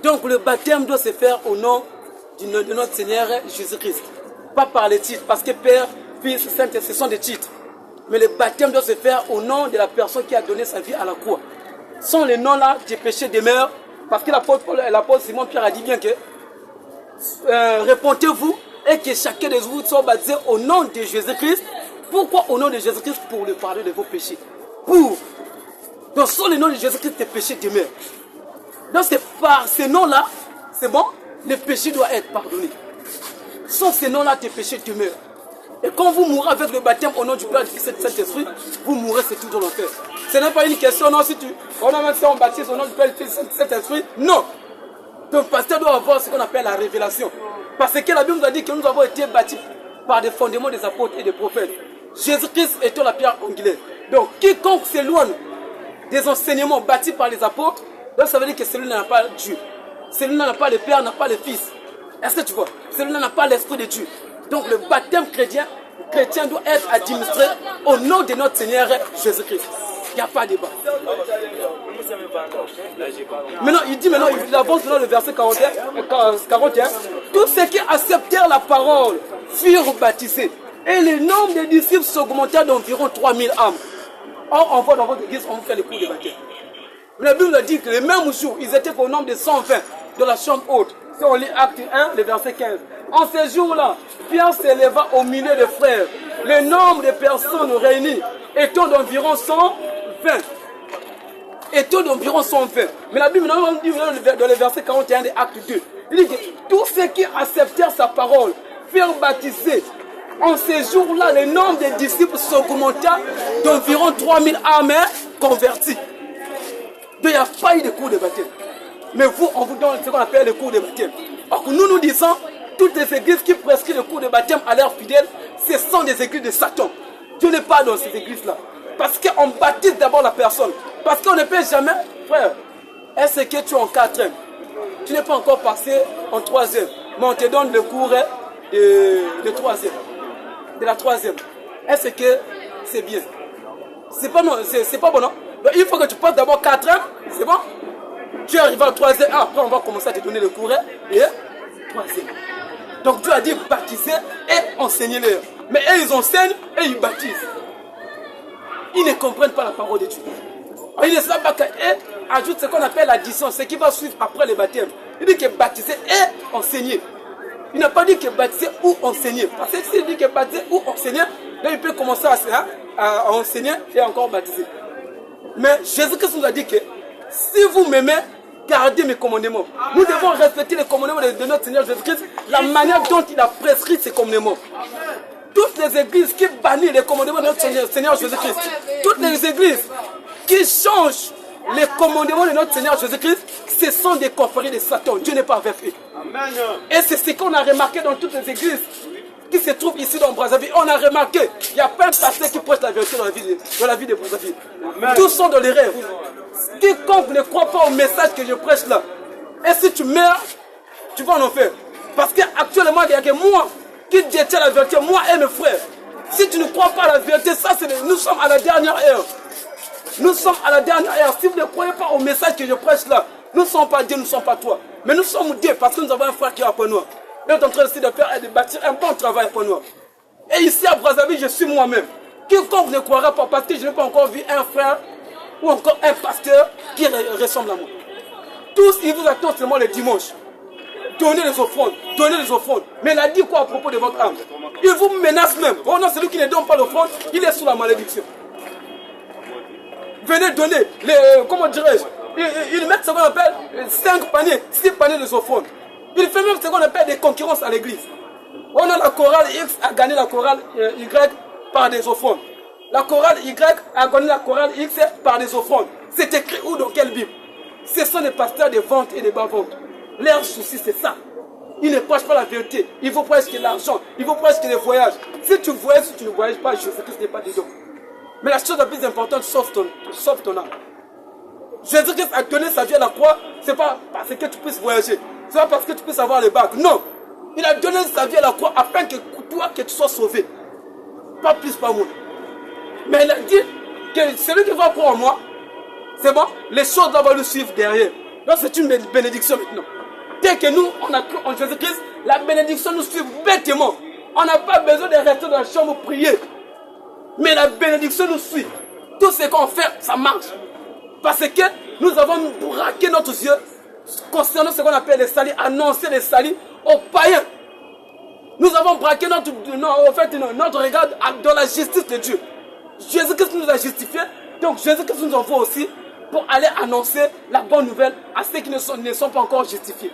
Donc le baptême doit se faire au nom de notre Seigneur Jésus-Christ. Pas par les titres, parce que Père, Fils, Saint-Esprit, ce sont des titres. Mais le baptême doit se faire au nom de la personne qui a donné sa vie à la croix. Sans les noms-là, tes péchés demeurent. Parce que l'apôtre Simon-Pierre a dit bien que répondez-vous et que chacun de vous soit baptisé au nom de Jésus-Christ. Pourquoi au nom de Jésus-Christ? Pour le pardon de vos péchés. Donc sans le nom de Jésus-Christ, tes péchés demeurent. Donc c'est par ces noms-là, c'est bon, les péchés doivent être pardonnés. Sans ces noms-là, tes péchés demeurent. Et quand vous mourrez avec le baptême au nom du Père, du Fils et du Saint-Esprit, vous mourrez, c'est toujours l'enfer. Ce n'est pas une question, non, si on baptise au nom du Père, du Fils et du Saint-Esprit, non. Donc, le pasteur doit avoir ce qu'on appelle la révélation. Parce que la Bible nous a dit que nous avons été bâtis par des fondements des apôtres et des prophètes. Jésus-Christ étant la pierre angulaire. Donc, quiconque s'éloigne des enseignements bâtis par les apôtres, donc ça veut dire que celui-là n'a pas Dieu. Celui-là n'a pas le Père, n'a pas le Fils. Est-ce que tu vois? Celui-là n'a pas l'Esprit de Dieu. Donc le baptême chrétien doit être administré au nom de notre Seigneur Jésus-Christ. Il n'y a pas de débat. Maintenant, il avance dans le verset 41. Tous ceux qui acceptèrent la parole furent baptisés. Et le nombre de disciples s'augmenta d'environ 3000 âmes. Or, on voit dans votre église, on vous fait le cours de baptême. La Bible nous dit que le même jour, ils étaient au nombre de 120 de la chambre haute. Si on lit Acte 1, le verset 15. En ces jours-là, Pierre s'éleva au milieu des frères. Le nombre de personnes réunies étant d'environ 120. Mais la Bible nous dit dans le verset 41 de Acte 2. Il dit que tous ceux qui acceptèrent sa parole furent baptisés. En ces jours-là, le nombre de disciples s'augmenta d'environ 3000 âmes convertis. Donc il n'y a pas eu de cours de baptême. Mais vous, on vous donne ce qu'on appelle le cours de baptême. Alors que nous disons, toutes les églises qui prescrivent le cours de baptême à leurs fidèles, ce sont des églises de Satan. Dieu n'est pas dans ces églises-là. Parce qu'on baptise d'abord la personne. Parce qu'on ne peut jamais, frère, est-ce que tu es en 4e? Tu n'es pas encore passé en 3e. Mais on te donne le cours de 3e. De la 3e. Est-ce que c'est bien? C'est pas bon, non? Donc, il faut que tu passes d'abord 4e, c'est bon? Tu arrives à 3e, après on va commencer à te donner le cours et 3e. Donc Dieu a dit baptiser et enseigner-leur. Mais eux ils enseignent et ils baptisent. Ils ne comprennent pas la parole de Dieu. Alors, il ne savent pas qu'eux ajoutent ce qu'on appelle l'addition, ce qui va suivre après le baptême. Il dit que baptiser et enseigner. Il n'a pas dit que baptiser ou enseigner. Parce que s'il dit que baptiser ou enseigner, là il peut commencer à enseigner et encore baptiser. Mais Jésus-Christ nous a dit que si vous m'aimez, gardez mes commandements. Nous devons respecter les commandements de notre Seigneur Jésus-Christ, la manière dont il a prescrit ces commandements. Toutes les églises qui bannissent les commandements de notre Seigneur Jésus-Christ, toutes les églises qui changent les commandements de notre Seigneur Jésus-Christ, ce sont des confréries de Satan. Dieu n'est pas avec eux. Et c'est ce qu'on a remarqué dans toutes les églises qui se trouvent ici dans Brazzaville. On a remarqué, il n'y a pas un pasteur qui prêche la vérité dans la vie de Brazzaville. Tous sont dans les rêves. Quiconque ne croit pas au message que je prêche là, et si tu meurs, tu vas en enfer. Parce qu'actuellement, il n'y a que moi qui détient la vérité, moi et mes frères. Si tu ne crois pas à la vérité, nous sommes à la dernière heure. Nous sommes à la dernière heure. Si vous ne croyez pas au message que je prêche là, nous ne sommes pas Dieu, nous ne sommes pas toi. Mais nous sommes Dieu parce que nous avons un frère qui est après nous. Il est en train de bâtir un bon travail pour nous. Et ici à Brazzaville, je suis moi-même. Quiconque ne croira pas parce que je n'ai pas encore vu un frère ou encore un pasteur qui ressemble à moi. Tous, ils vous attendent seulement le dimanche. Donnez les offrandes, donnez les offrandes. Mais il a dit quoi à propos de votre âme? Il vous menace même. Oh non, celui qui ne donne pas l'offrande, il est sous la malédiction. Venez donner, comment dirais-je, ils mettent ce qu'on appelle 5 paniers, 6 paniers de offrandes. Il fait même ce qu'on appelle des concurrences à l'église. On a la chorale X a gagné la chorale Y par des offrandes. La chorale Y a gagné la chorale X par des offrandes. C'est écrit où dans quelle Bible? Ce sont des pasteurs de vente et de bas-vente. Leur souci c'est ça. Ils ne prêchent pas la vérité. Il faut presque l'argent. Il faut presque les voyages. Si tu voyages, si tu ne voyages pas, je sais que ce n'est pas dedans. Mais la chose la plus importante, sauve ton âme. Jésus-Christ a donné sa vie à la croix, c'est pas parce que tu puisses voyager. C'est pas parce que tu puisses avoir les bagues. Non. Il a donné sa vie à la croix afin que toi, que tu sois sauvé. Pas plus, pas moins. Mais il a dit que celui qui va croire en moi, c'est bon, les choses doivent le suivre derrière. Donc c'est une bénédiction maintenant. Dès que nous, on a cru en Jésus-Christ, la bénédiction nous suit bêtement. On n'a pas besoin de rester dans la chambre pour prier. Mais la bénédiction nous suit. Tout ce qu'on fait, ça marche. Parce que nous avons braqué notre yeux concernant ce qu'on appelle les salis, annoncer les salis aux païens. Nous avons braqué notre regard dans la justice de Dieu. Jésus-Christ nous a justifiés, donc Jésus-Christ nous envoie aussi pour aller annoncer la bonne nouvelle à ceux qui ne sont pas encore justifiés.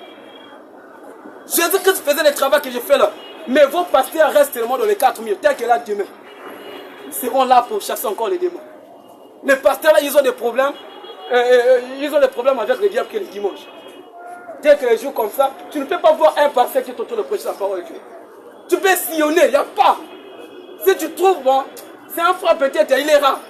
Jésus-Christ faisait le travail que je fais là. Mais vos pasteurs restent tellement dans les 4 murs, tel que là demain. Ils seront là pour chasser encore les démons. Les pasteurs là, ils ont des problèmes. Ils ont des problèmes avec le diable que le dimanche. Dès que les jours comme ça, tu ne peux pas voir un pasteur qui est autour de prêcher la parole de Dieu. Tu peux sillonner, il n'y a pas. Si tu trouves, bon, c'est un frère peut-être, il est rare.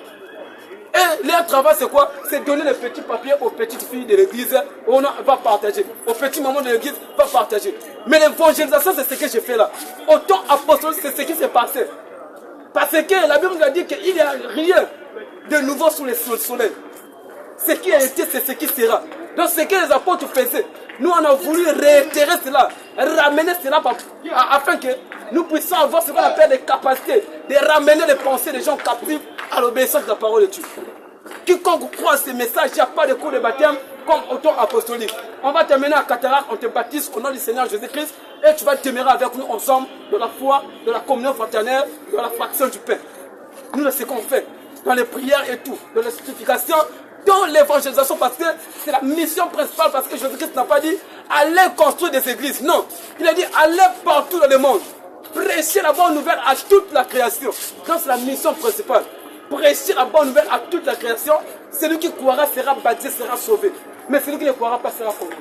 Et leur travail, c'est quoi? C'est donner les petits papiers aux petites filles de l'église. On va partager. Aux petits mamans de l'église, va partager. Mais l'évangélisation, c'est ce que j'ai fait là. Au temps apostolique, c'est ce qui s'est passé. Parce que la Bible nous a dit qu'il n'y a rien de nouveau sous le soleil. Ce qui a été, c'est ce qui sera. Donc ce que les apôtres faisaient, nous on a voulu réitérer cela, ramener cela afin que nous puissions avoir ce qu'on appelle des capacités de ramener les pensées des gens captifs à l'obéissance de la parole de Dieu. Quiconque croit à ces messages, il n'y a pas de cours de baptême comme au temps apostolique. On va t'amener à Cataract, on te baptise au nom du Seigneur Jésus-Christ et tu vas demeurer avec nous ensemble de la foi, de la communion fraternelle, de la fraction du pain. Nous, c'est ce qu'on fait dans les prières et tout, dans la sanctification, dans l'évangélisation, parce que c'est la mission principale, parce que Jésus-Christ n'a pas dit allez construire des églises. Non, il a dit allez partout dans le monde. Prêcher la bonne nouvelle à toute la création. Donc c'est la mission principale. Prêcher la bonne nouvelle à toute la création. Celui qui croira sera baptisé, sera sauvé. Mais celui qui ne croira pas sera conduit.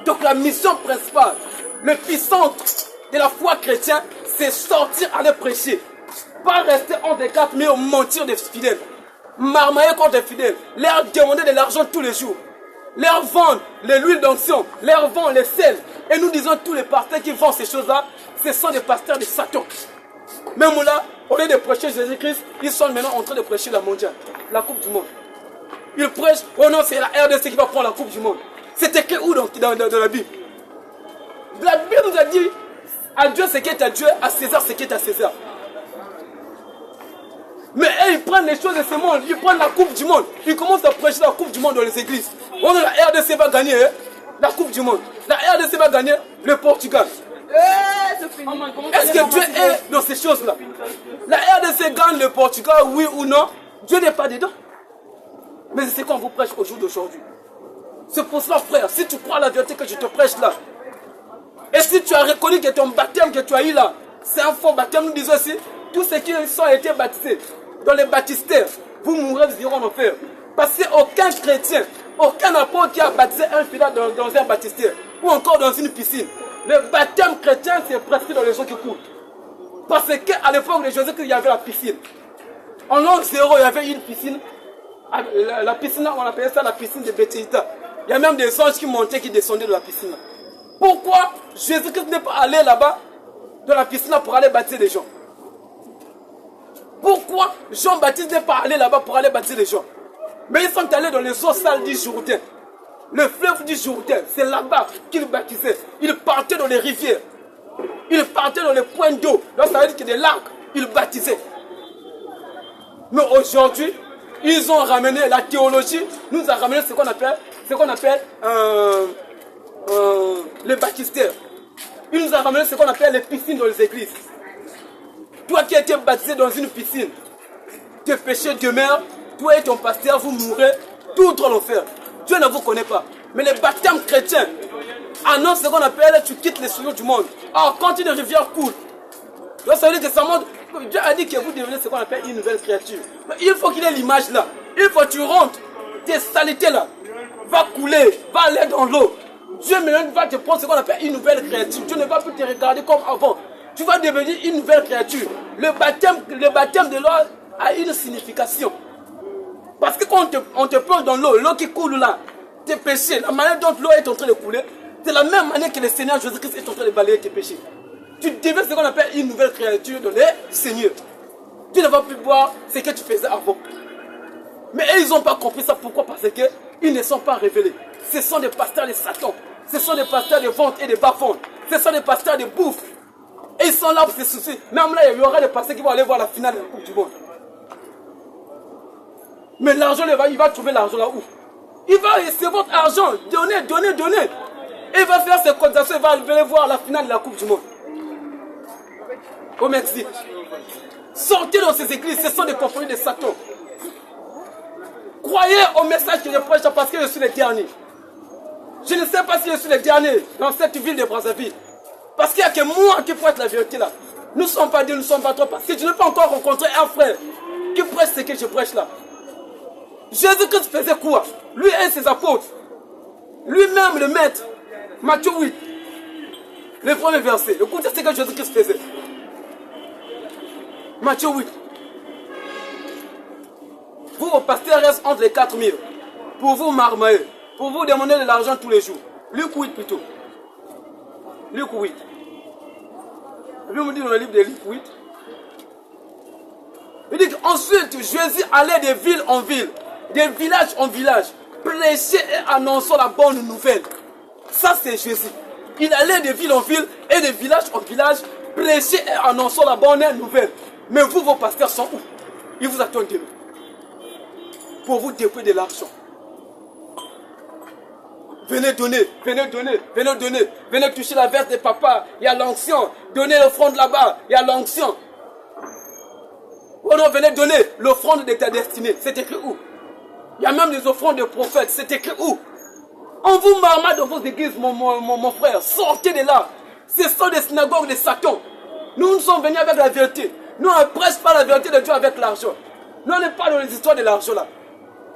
Donc la mission principale, le puissant de la foi chrétienne, c'est sortir, aller prêcher. Pas rester en des quatre, mais mentir des fidèles. Marmailler contre les fidèles. Leur demander de l'argent tous les jours. Leur vendre l'huile d'onction. Leur vendre les sels. Et nous disons tous les pasteurs qui vendent ces choses-là, ce sont des pasteurs de Satan. Même là, au lieu de prêcher Jésus-Christ, ils sont maintenant en train de prêcher la mondiale, la Coupe du Monde. Ils prêchent, oh non, c'est la RDC qui va prendre la Coupe du Monde. C'est écrit où dans la Bible? La Bible nous a dit, à Dieu ce qui est à Dieu, à César ce qui est à César. Mais ils prennent les choses de ce monde, ils prennent la Coupe du Monde, ils commencent à prêcher la Coupe du Monde dans les églises. Oh non, la RDC va gagner la Coupe du Monde. La RDC va gagner le Portugal. Est-ce que Dieu est dans ces choses-là? La RDC gagne le Portugal, oui ou non? Dieu n'est pas dedans. Mais c'est ce qu'on vous prêche au jour d'aujourd'hui. C'est pour cela, frère, si tu crois à la vérité que je te prêche là, et si tu as reconnu que ton baptême que tu as eu là, c'est un faux baptême, nous disons aussi, tous ceux qui ont été baptisés dans les baptistères, vous mourrez, vous irez en enfer. Parce qu'aucun chrétien, aucun apôtre qui a baptisé un fidèle dans un baptistère, ou encore dans une piscine. Le baptême chrétien, c'est presque dans les eaux qui coulent. Parce qu'à l'époque de Jésus, il y avait la piscine. En l'an 0, il y avait une piscine. La piscine, on appelait ça la piscine de Bethesda. Il y a même des anges qui montaient, qui descendaient de la piscine. Pourquoi Jésus-Christ n'est pas allé là-bas, dans la piscine, pour aller baptiser les gens? Pourquoi Jean-Baptiste n'est pas allé là-bas pour aller baptiser les gens? Mais ils sont allés dans les eaux sales du Jourdain. Le fleuve du Jourdain, c'est là-bas qu'ils baptisaient. Ils partaient dans les rivières. Ils partaient dans les points d'eau. Donc ça veut dire que des lacs, ils baptisaient. Mais aujourd'hui, ils ont ramené la théologie, nous a ramené ce qu'on appelle les baptistères. Ils nous ont ramené ce qu'on appelle les piscines dans les églises. Toi qui as été baptisé dans une piscine, tes péchés demeurent, toi et ton pasteur, vous mourrez tout dans l'enfer. Dieu ne vous connaît pas. Mais les baptêmes chrétiens annoncent ce qu'on appelle tu quittes les souillures du monde. Alors quand une rivière coule, donc ça veut dire que ça montre, Dieu a dit que vous devenez ce qu'on appelle une nouvelle créature. Mais il faut qu'il y ait l'image là. Il faut que tu rentres, tes saletés là, va couler, va aller dans l'eau. Dieu maintenant va te prendre ce qu'on appelle une nouvelle créature. Dieu ne va plus te regarder comme avant. Tu vas devenir une nouvelle créature. Le baptême de l'eau a une signification. Parce que quand on te plonge dans l'eau, l'eau qui coule là, tes péchés, la manière dont l'eau est en train de couler, c'est la même manière que le Seigneur Jésus-Christ est en train de balayer tes péchés. Tu deviens ce qu'on appelle une nouvelle créature dans le Seigneur. Tu ne vas plus voir ce que tu faisais avant. Mais eux, ils n'ont pas compris ça. Pourquoi? Parce qu'ils ne sont pas révélés. Ce sont des pasteurs de Satan. Ce sont des pasteurs de vente et de bas-vente. Ce sont des pasteurs de bouffe. Et ils sont là pour se soucier. Même là, il y aura des pasteurs qui vont aller voir la finale de la Coupe du Monde. Mais l'argent, il va trouver l'argent là où? Il va, c'est votre argent. Donnez, donnez, donnez. Et il va faire ses cotisations. Il va aller voir la finale de la Coupe du Monde. Au Mexique. Sortez dans ces églises. Ce sont des compromis de Satan. Croyez au message que je prêche parce que je suis le dernier. Je ne sais pas si je suis le dernier dans cette ville de Brazzaville. Parce qu'il n'y a que moi qui prêche la vérité là. Nous ne sommes pas deux, nous ne sommes pas trois. Parce que je n'ai pas encore rencontré un frère qui prêche ce que je prêche là. Jésus-Christ faisait quoi? Lui et ses apôtres. Lui-même le maître. Matthieu 8. Le premier verset. Écoutez ce que Jésus-Christ faisait. Matthieu 8. Vous, vos pasteurs restent entre les 4 murs. Pour vous marmailler. Pour vous demander de l'argent tous les jours. Luc 8 plutôt. Luc 8. Lui me dit dans le livre de Luc 8. Il dit qu'ensuite Jésus allait de ville en ville, de village en village, prêcher et annonçant la bonne nouvelle. Ça c'est Jésus. Il allait de ville en ville et de village en village, prêcher et annonçant la bonne nouvelle. Mais vous, vos pasteurs sont où? Ils vous attendent de pour vous déposer de l'argent. Venez donner, venez donner, venez donner. Venez toucher la veste de papa, il y a l'onction. Donnez l'offrande là-bas, il y a l'onction. Oh non, venez donner l'offrande de ta destinée. C'est écrit où? Il y a même des offrandes de prophètes. C'est écrit où? On vous marmade dans vos églises, mon frère. Sortez de là. Ce sont des synagogues de Satan. Nous sommes venus avec la vérité. Nous, on ne prêche pas la vérité de Dieu avec l'argent. Nous, on n'est pas dans les histoires de l'argent là.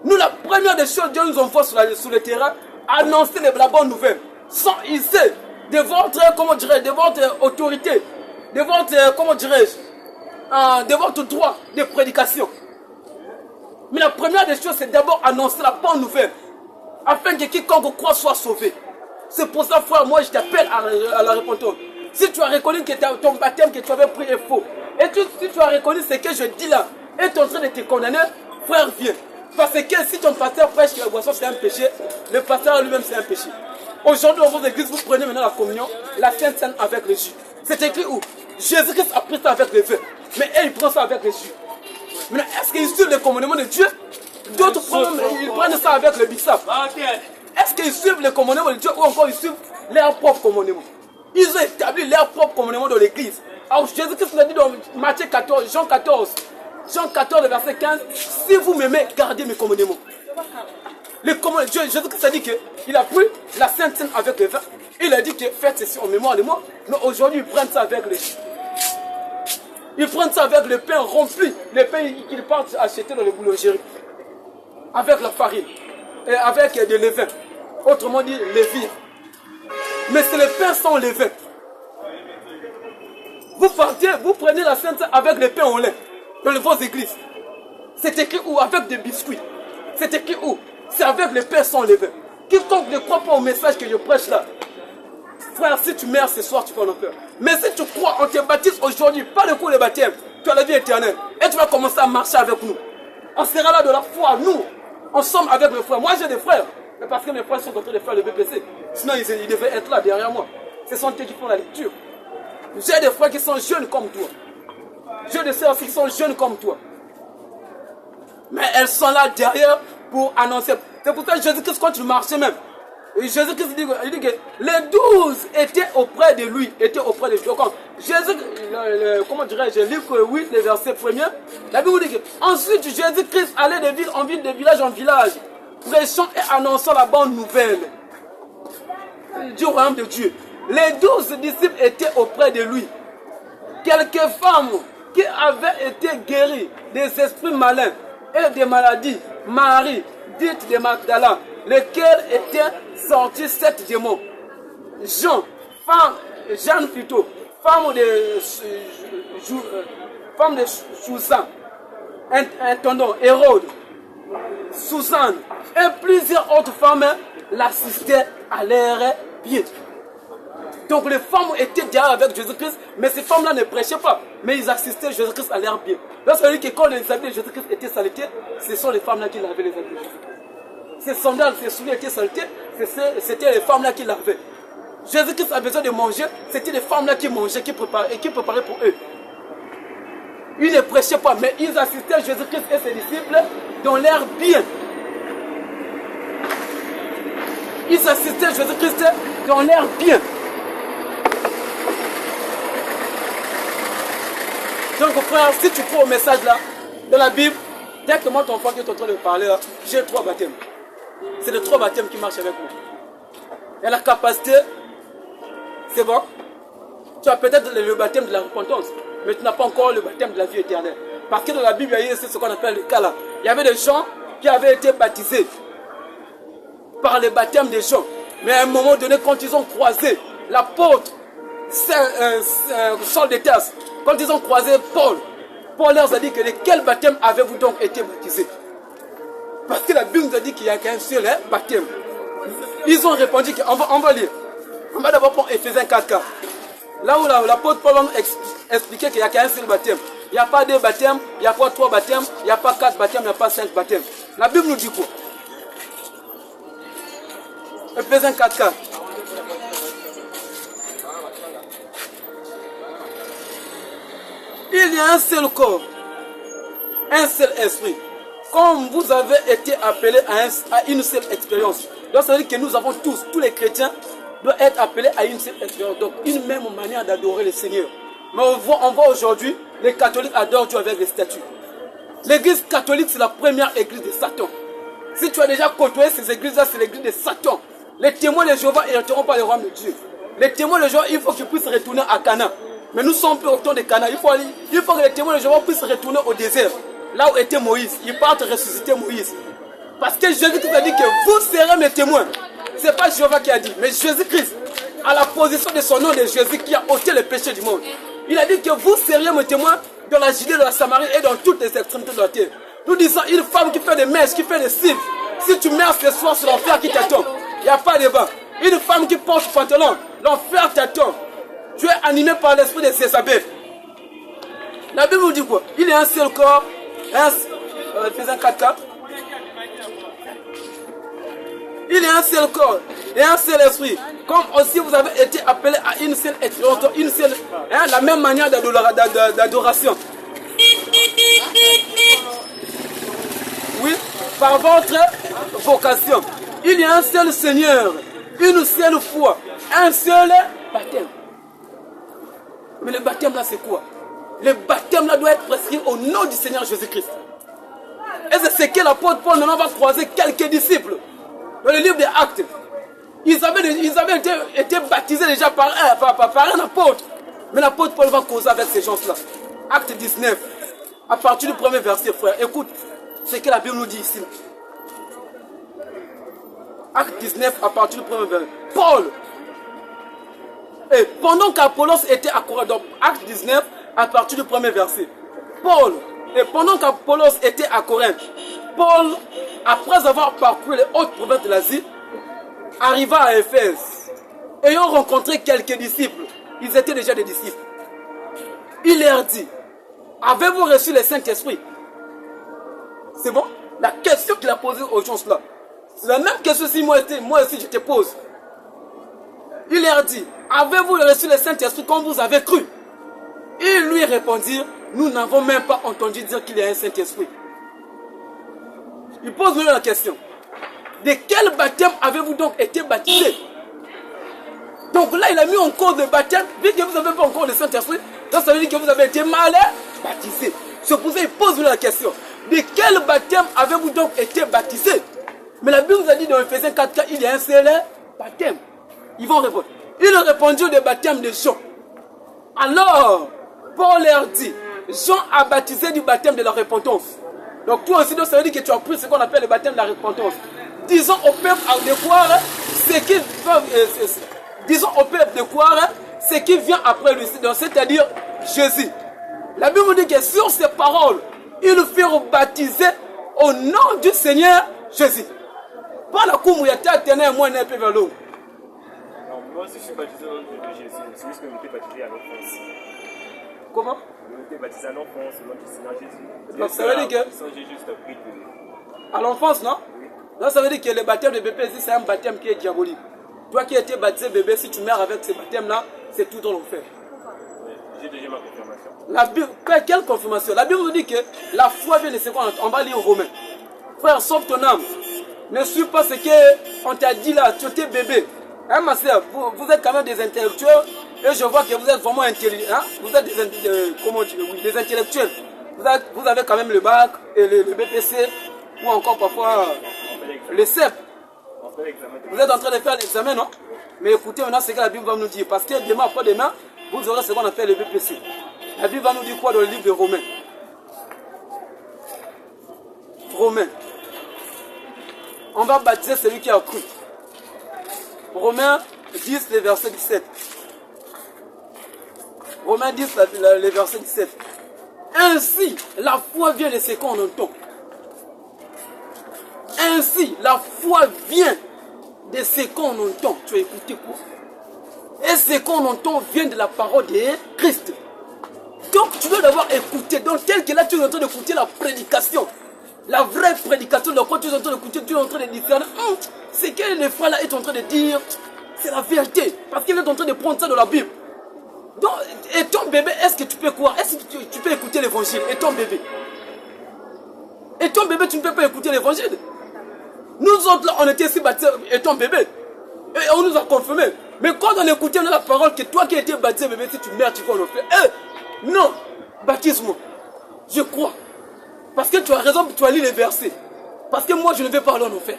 Nous, la première des choses, Dieu nous envoie sur le terrain, annoncer la bonne nouvelle. Sans user de votre, comment dirais-je, de votre autorité, de votre, comment dirais-je, de votre droit de prédication. Mais la première des choses, c'est d'abord annoncer la bonne nouvelle, afin que quiconque croit soit sauvé. C'est pour ça, frère, moi je t'appelle à la repentance. Si tu as reconnu que ton baptême que tu avais pris est faux, et si tu as reconnu ce que je dis là, et tu es en train de te condamner, frère, viens. Parce que si ton pasteur prêche que la boisson c'est un péché, le pasteur lui-même c'est un péché. Aujourd'hui, dans vos églises, vous prenez maintenant la communion, la Sainte Seine avec le jus. C'est écrit où? Jésus-Christ a pris ça avec le vin. Mais il prend ça avec le jus. Maintenant, est-ce qu'ils suivent les commandements de Dieu? D'autres ils prennent ça avec le bissap. Est-ce qu'ils suivent les commandements de Dieu ou encore ils suivent leurs propres commandements? Ils ont établi leurs propres commandements dans l'église. Alors Jésus-Christ l'a dit dans Matthieu 14, Jean 14, verset 15, si vous m'aimez, gardez mes commandements. Les commandements, Jésus-Christ a dit qu'il a pris la Sainte Seine avec le vin. Il a dit que faites ceci en mémoire de moi. Mais aujourd'hui, ils prennent ça avec le jus. Ils prennent ça avec le pain rempli, le pain qu'ils partent acheter dans les boulangeries. Avec la farine, et avec de levain. Autrement dit, levure. Mais c'est le pain sans levain. Vous partez, vous prenez la Sainte Seine avec le pain au lait, dans vos églises. C'est écrit où? Avec des biscuits. C'est écrit où? C'est avec le pain sans levain. Quiconque ne croit pas au message que je prêche là, frère, si tu meurs ce soir, tu vas en enfer. Mais si tu crois, on te baptise aujourd'hui, pas le coup de baptême, tu as la vie éternelle. Et tu vas commencer à marcher avec nous. On sera là de la foi, nous. On sommes avec mes frères. Moi, j'ai des frères. Mais parce que mes frères sont en train de faire le BPC. Sinon, ils devaient être là derrière moi. Ce sont eux qui font la lecture. J'ai des frères qui sont jeunes comme toi. J'ai des sœurs aussi qui sont jeunes comme toi. Mais elles sont là derrière pour annoncer. C'est pour ça que Jésus-Christ, quand il marchait même, Jésus-Christ dit que les 12 étaient auprès de lui, Jésus, comment dirais-je, Luc 8, le verset 1er, la Bible dit que ensuite Jésus-Christ allait de ville en ville, de village en village, prêchant et annonçant la bonne nouvelle du royaume de Dieu. Les 12 disciples étaient auprès de lui. Quelques femmes qui avaient été guéries des esprits malins et des maladies, Marie, dite de Magdala, lesquels étaient sortis 7 démons. Jeanne plutôt, femme de Susan, intendant, Hérode, Suzanne et plusieurs autres femmes l'assistaient à leurs pieds. Donc les femmes étaient derrière avec Jésus-Christ, mais ces femmes-là ne prêchaient pas, mais ils assistaient Jésus-Christ à leurs pieds. Lorsqu'on dit que quand les habits de Jésus-Christ étaient saletés, ce sont les femmes-là qui lavaient les habits de Jésus-Christ. ses sandales, ses souliers étaient saletés, c'était les femmes là qui lavaient. Jésus-Christ a besoin de manger, c'était les femmes là qui mangeaient, qui préparaient pour eux. Ils ne prêchaient pas, mais ils assistaient à Jésus-Christ et ses disciples dans l'air bien. Ils assistaient à Jésus-Christ dans l'air bien. Donc frère, si tu crois au message là, dans la Bible, directement ton enfant qui est en train de parler là, j'ai 3 baptêmes. C'est les 3 baptêmes qui marchent avec moi. Et la capacité, c'est bon. Tu as peut-être le baptême de la repentance, mais tu n'as pas encore le baptême de la vie éternelle. Parce que dans la Bible, il y a ce qu'on appelle le cas là. Il y avait des gens qui avaient été baptisés par le baptême des gens. Mais à un moment donné, quand ils ont croisé l'apôtre Saul de Tarse, quand ils ont croisé Paul, Paul leur a dit que de quel baptême avez-vous donc été baptisé? Parce que la Bible nous a dit qu'il n'y a qu'un seul baptême. Ils ont répondu qu'on va lire. On va d'abord prendre Ephésiens 4. Là où l'apôtre Paul va expliquer qu'il n'y a qu'un seul baptême. Il n'y a pas 2 baptêmes, il n'y a pas 3 baptêmes, il n'y a pas 4 baptêmes, il n'y a pas 5 baptêmes. La Bible nous dit quoi? Ephésiens 4. Il y a un seul corps, un seul esprit. Comme vous avez été appelés à une seule expérience. Donc ça veut dire que nous avons tous les chrétiens, doivent être appelés à une seule expérience. Donc une même manière d'adorer le Seigneur. Mais on voit aujourd'hui, les catholiques adorent Dieu avec les statues. L'église catholique, c'est la première église de Satan. Si tu as déjà côtoyé ces églises-là, c'est l'église de Satan. Les témoins de Jéhovah n'hériteront pas le royaume de Dieu. Les témoins de Jéhovah, il faut qu'ils puissent retourner à Cana. Mais nous sommes plus autour de Cana. Il faut que les témoins de Jéhovah puissent retourner au désert. Là où était Moïse. Ils partent ressusciter Moïse. Parce que Jésus-Christ a dit que vous serez mes témoins. Ce n'est pas Jéhovah qui a dit, mais Jésus-Christ, à la position de son nom de Jésus qui a ôté le péché du monde. Il a dit que vous seriez mes témoins dans la Judée, dans la Samarie et dans toutes les extrémités de la terre. Nous disons une femme qui fait des mèches, qui fait des cils. Si tu meurs ce soir, c'est l'enfer qui t'attend. Il n'y a pas de débat. Une femme qui porte pantalon, l'enfer t'attend. Tu es animé par l'esprit de Jézabel. La Bible nous dit quoi? Il y a un seul corps, Ephésiens 4. Il y a un seul corps et un seul esprit. Comme aussi vous avez été appelés à une seule expérience, la même manière d'adoration. Oui, par votre vocation. Il y a un seul Seigneur, une seule foi, un seul baptême. Mais le baptême là c'est quoi? Le baptême là doit être prescrit au nom du Seigneur Jésus-Christ. Et c'est ce que l'apôtre Paul maintenant va croiser quelques disciples. Dans le livre des Actes, ils avaient été baptisés déjà par un apôtre. Mais l'apôtre Paul va causer avec ces gens-là. Acte 19, à partir du premier verset, frère. Écoute ce que la Bible nous dit ici. Acte 19, à partir du premier verset. Paul, et pendant qu'Apollos était à Corinthe, donc Acte 19, à partir du premier verset. Paul, et pendant qu'Apollos était à Corinthe, Paul, après avoir parcouru les hautes provinces de l'Asie, arriva à Éphèse. Ayant rencontré quelques disciples, ils étaient déjà des disciples. Il leur dit, avez-vous reçu le Saint-Esprit? C'est bon? La question qu'il a posée aux gens là, c'est la même question si moi aussi je te pose. Il leur dit, avez-vous reçu le Saint-Esprit comme vous avez cru? Ils lui répondirent, nous n'avons même pas entendu dire qu'il y a un Saint-Esprit. Il pose lui la question. De quel baptême avez-vous donc été baptisé? Donc là, il a mis en cause le baptême. Vu que vous n'avez pas encore le Saint-Esprit, donc ça veut dire que vous avez été mal baptisé. C'est pour ça qu'il pose lui la question. De quel baptême avez-vous donc été baptisé? Mais la Bible nous a dit dans Ephésiens 4 qu'il y a un seul baptême. Ils vont répondre. Ils ont répondu des baptêmes de Jean. Alors, Paul leur dit, Jean a baptisé du baptême de la repentance. Donc toi aussi, ça veut dire que tu as pris ce qu'on appelle le baptême de la repentance. Disons au peuple de croire ce qui ce qui vient après lui, c'est-à-dire Jésus. La Bible dit que sur ces paroles, ils nous firent baptiser au nom du Seigneur Jésus. Pas la coumouillata tenait moi un peu vers l'eau. Moi aussi je suis baptisé au nom de Jésus, c'est juste que je m'étais baptisé à l'enfance. Comment? Je m'étais baptisé à l'enfance au nom du Seigneur Jésus. Donc ça veut dire que... J'ai juste pris de... À l'enfance, non? Oui. Donc ça veut dire que le baptême de bébé ici, c'est un baptême qui est diabolique. Toi qui étais baptisé bébé, si tu meurs avec ce baptême-là, c'est tout dans l'enfer. J'ai déjà ma confirmation. La Bible, quelle confirmation? La Bible nous dit que la foi vient de ce qu'on entend. On va lire aux Romains. Frère, sauve ton âme. Ne suis pas ce qu'on t'a dit là, tu étais bébé. Hein, ma soeur, vous êtes quand même des intellectuels et je vois que vous êtes vraiment intelligents. Hein? Vous êtes des intellectuels. Vous avez quand même le bac et le BPC ou encore parfois le CEP. Vous êtes en train de faire l'examen, non? Mais écoutez maintenant ce que la Bible va nous dire. Parce que demain, après-demain, vous aurez ce qu'on appelle le BPC. La Bible va nous dire quoi dans le livre de Romains? Romains. On va baptiser celui qui a cru. Romains 10, le verset 17. Romains 10, le verset 17. Ainsi, la foi vient de ce qu'on entend. Ainsi, la foi vient de ce qu'on entend. Tu as écouté quoi? Et ce qu'on entend vient de la parole de Christ. Donc tu dois d'abord écouter. Donc tel que là tu es en train d'écouter la prédication. La vraie prédication, donc quand tu es en train d'écouter, tu es en train de discerner. Ce que le frère là est en train de dire, c'est la vérité. Parce qu'il est en train de prendre ça de la Bible. Donc, et ton bébé, est-ce que tu peux quoi? Est-ce que tu peux écouter l'évangile? Et ton bébé? Et ton bébé, tu ne peux pas écouter l'évangile? Nous autres là, on était ici baptisés et ton bébé. Et on nous a confirmé. Mais quand on écoutait la parole que toi qui étais baptisé bébé, si tu meurs, tu vas en enfer. Non, baptise-moi. Je crois. Parce que tu as raison, tu as lu les versets. Parce que moi, je ne vais pas aller en enfer.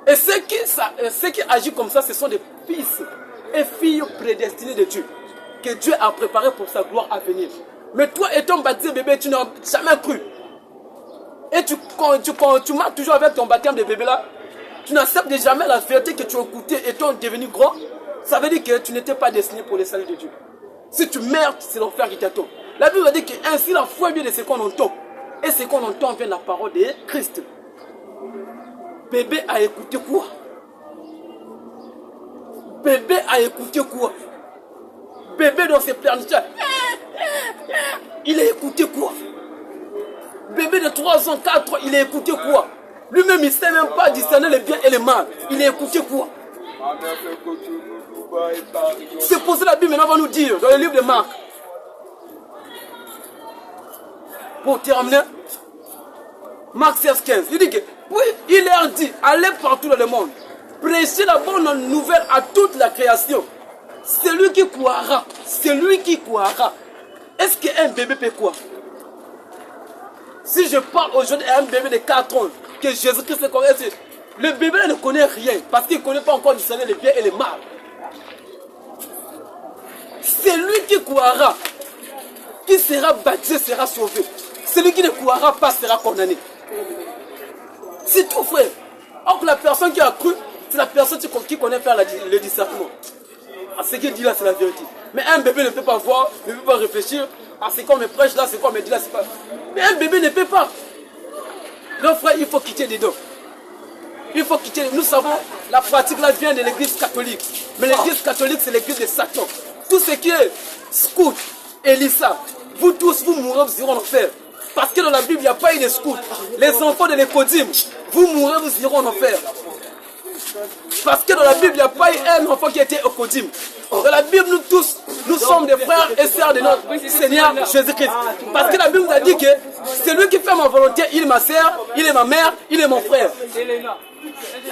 Et ceux qui agissent comme ça, ce sont des fils et filles prédestinés de Dieu. Que Dieu a préparé pour sa gloire à venir. Mais toi, étant baptisé bébé, tu n'as jamais cru. Et tu marches toujours avec ton baptême de bébé là. Tu n'acceptes jamais la vérité que tu as écoutée étant devenu grand. Ça veut dire que tu n'étais pas destiné pour le salut de Dieu. Si tu meurs, c'est l'enfer qui t'attend. La Bible dit que ainsi la foi vient de ce qu'on entend. Et ce qu'on entend vient de la parole de Christ. Bébé a écouté quoi? Bébé a écouté quoi? Bébé dans ses pleurnicheurs, il a écouté quoi? Bébé de 3 ans, 4 ans, il a écouté quoi? Lui-même, il ne sait même pas discerner le bien et le mal. Il a écouté quoi? C'est pour ça que la Bible maintenant va nous dire, dans le livre de Marc, pour terminer, Marc 16, 15, il dit que, oui, il leur dit, allez partout dans le monde, prêchez la bonne nouvelle à toute la création. Celui qui croira, est-ce qu'un bébé peut quoi? Si je parle aujourd'hui à un bébé de 4 ans, que Jésus-Christ connaît, le bébé ne connaît rien, parce qu'il ne connaît pas encore discerner le bien et le mal. Celui qui croira, qui sera baptisé, sera sauvé. Celui qui ne croira pas sera condamné. C'est tout, frère. Or, la personne qui a cru, c'est la personne qui connaît faire le discernement. Ce qu'il dit là, c'est la vérité. Mais un bébé ne peut pas voir, ne peut pas réfléchir. C'est quoi me prêche là, c'est quoi me dit là, c'est pas. Mais un bébé ne peut pas. Donc, frère, il faut quitter dedans. Il faut quitter. Nous savons, la pratique là vient de l'église catholique. Mais l'église catholique, c'est l'église de Satan. Tout ce qui est scout, Elissa, vous tous, vous mourrez, vous irez en enfer. Parce que dans la Bible, il n'y a pas eu de scout. Les enfants de l'écodim, vous mourrez, vous irez en enfer. Parce que dans la Bible, il n'y a pas eu un enfant qui a été Okodim. Dans la Bible, nous tous, nous sommes des frères et sœurs de notre Seigneur Jésus-Christ. Parce que la Bible nous a dit que celui qui fait ma volonté, il est ma sœur, il est ma mère, il est mon frère.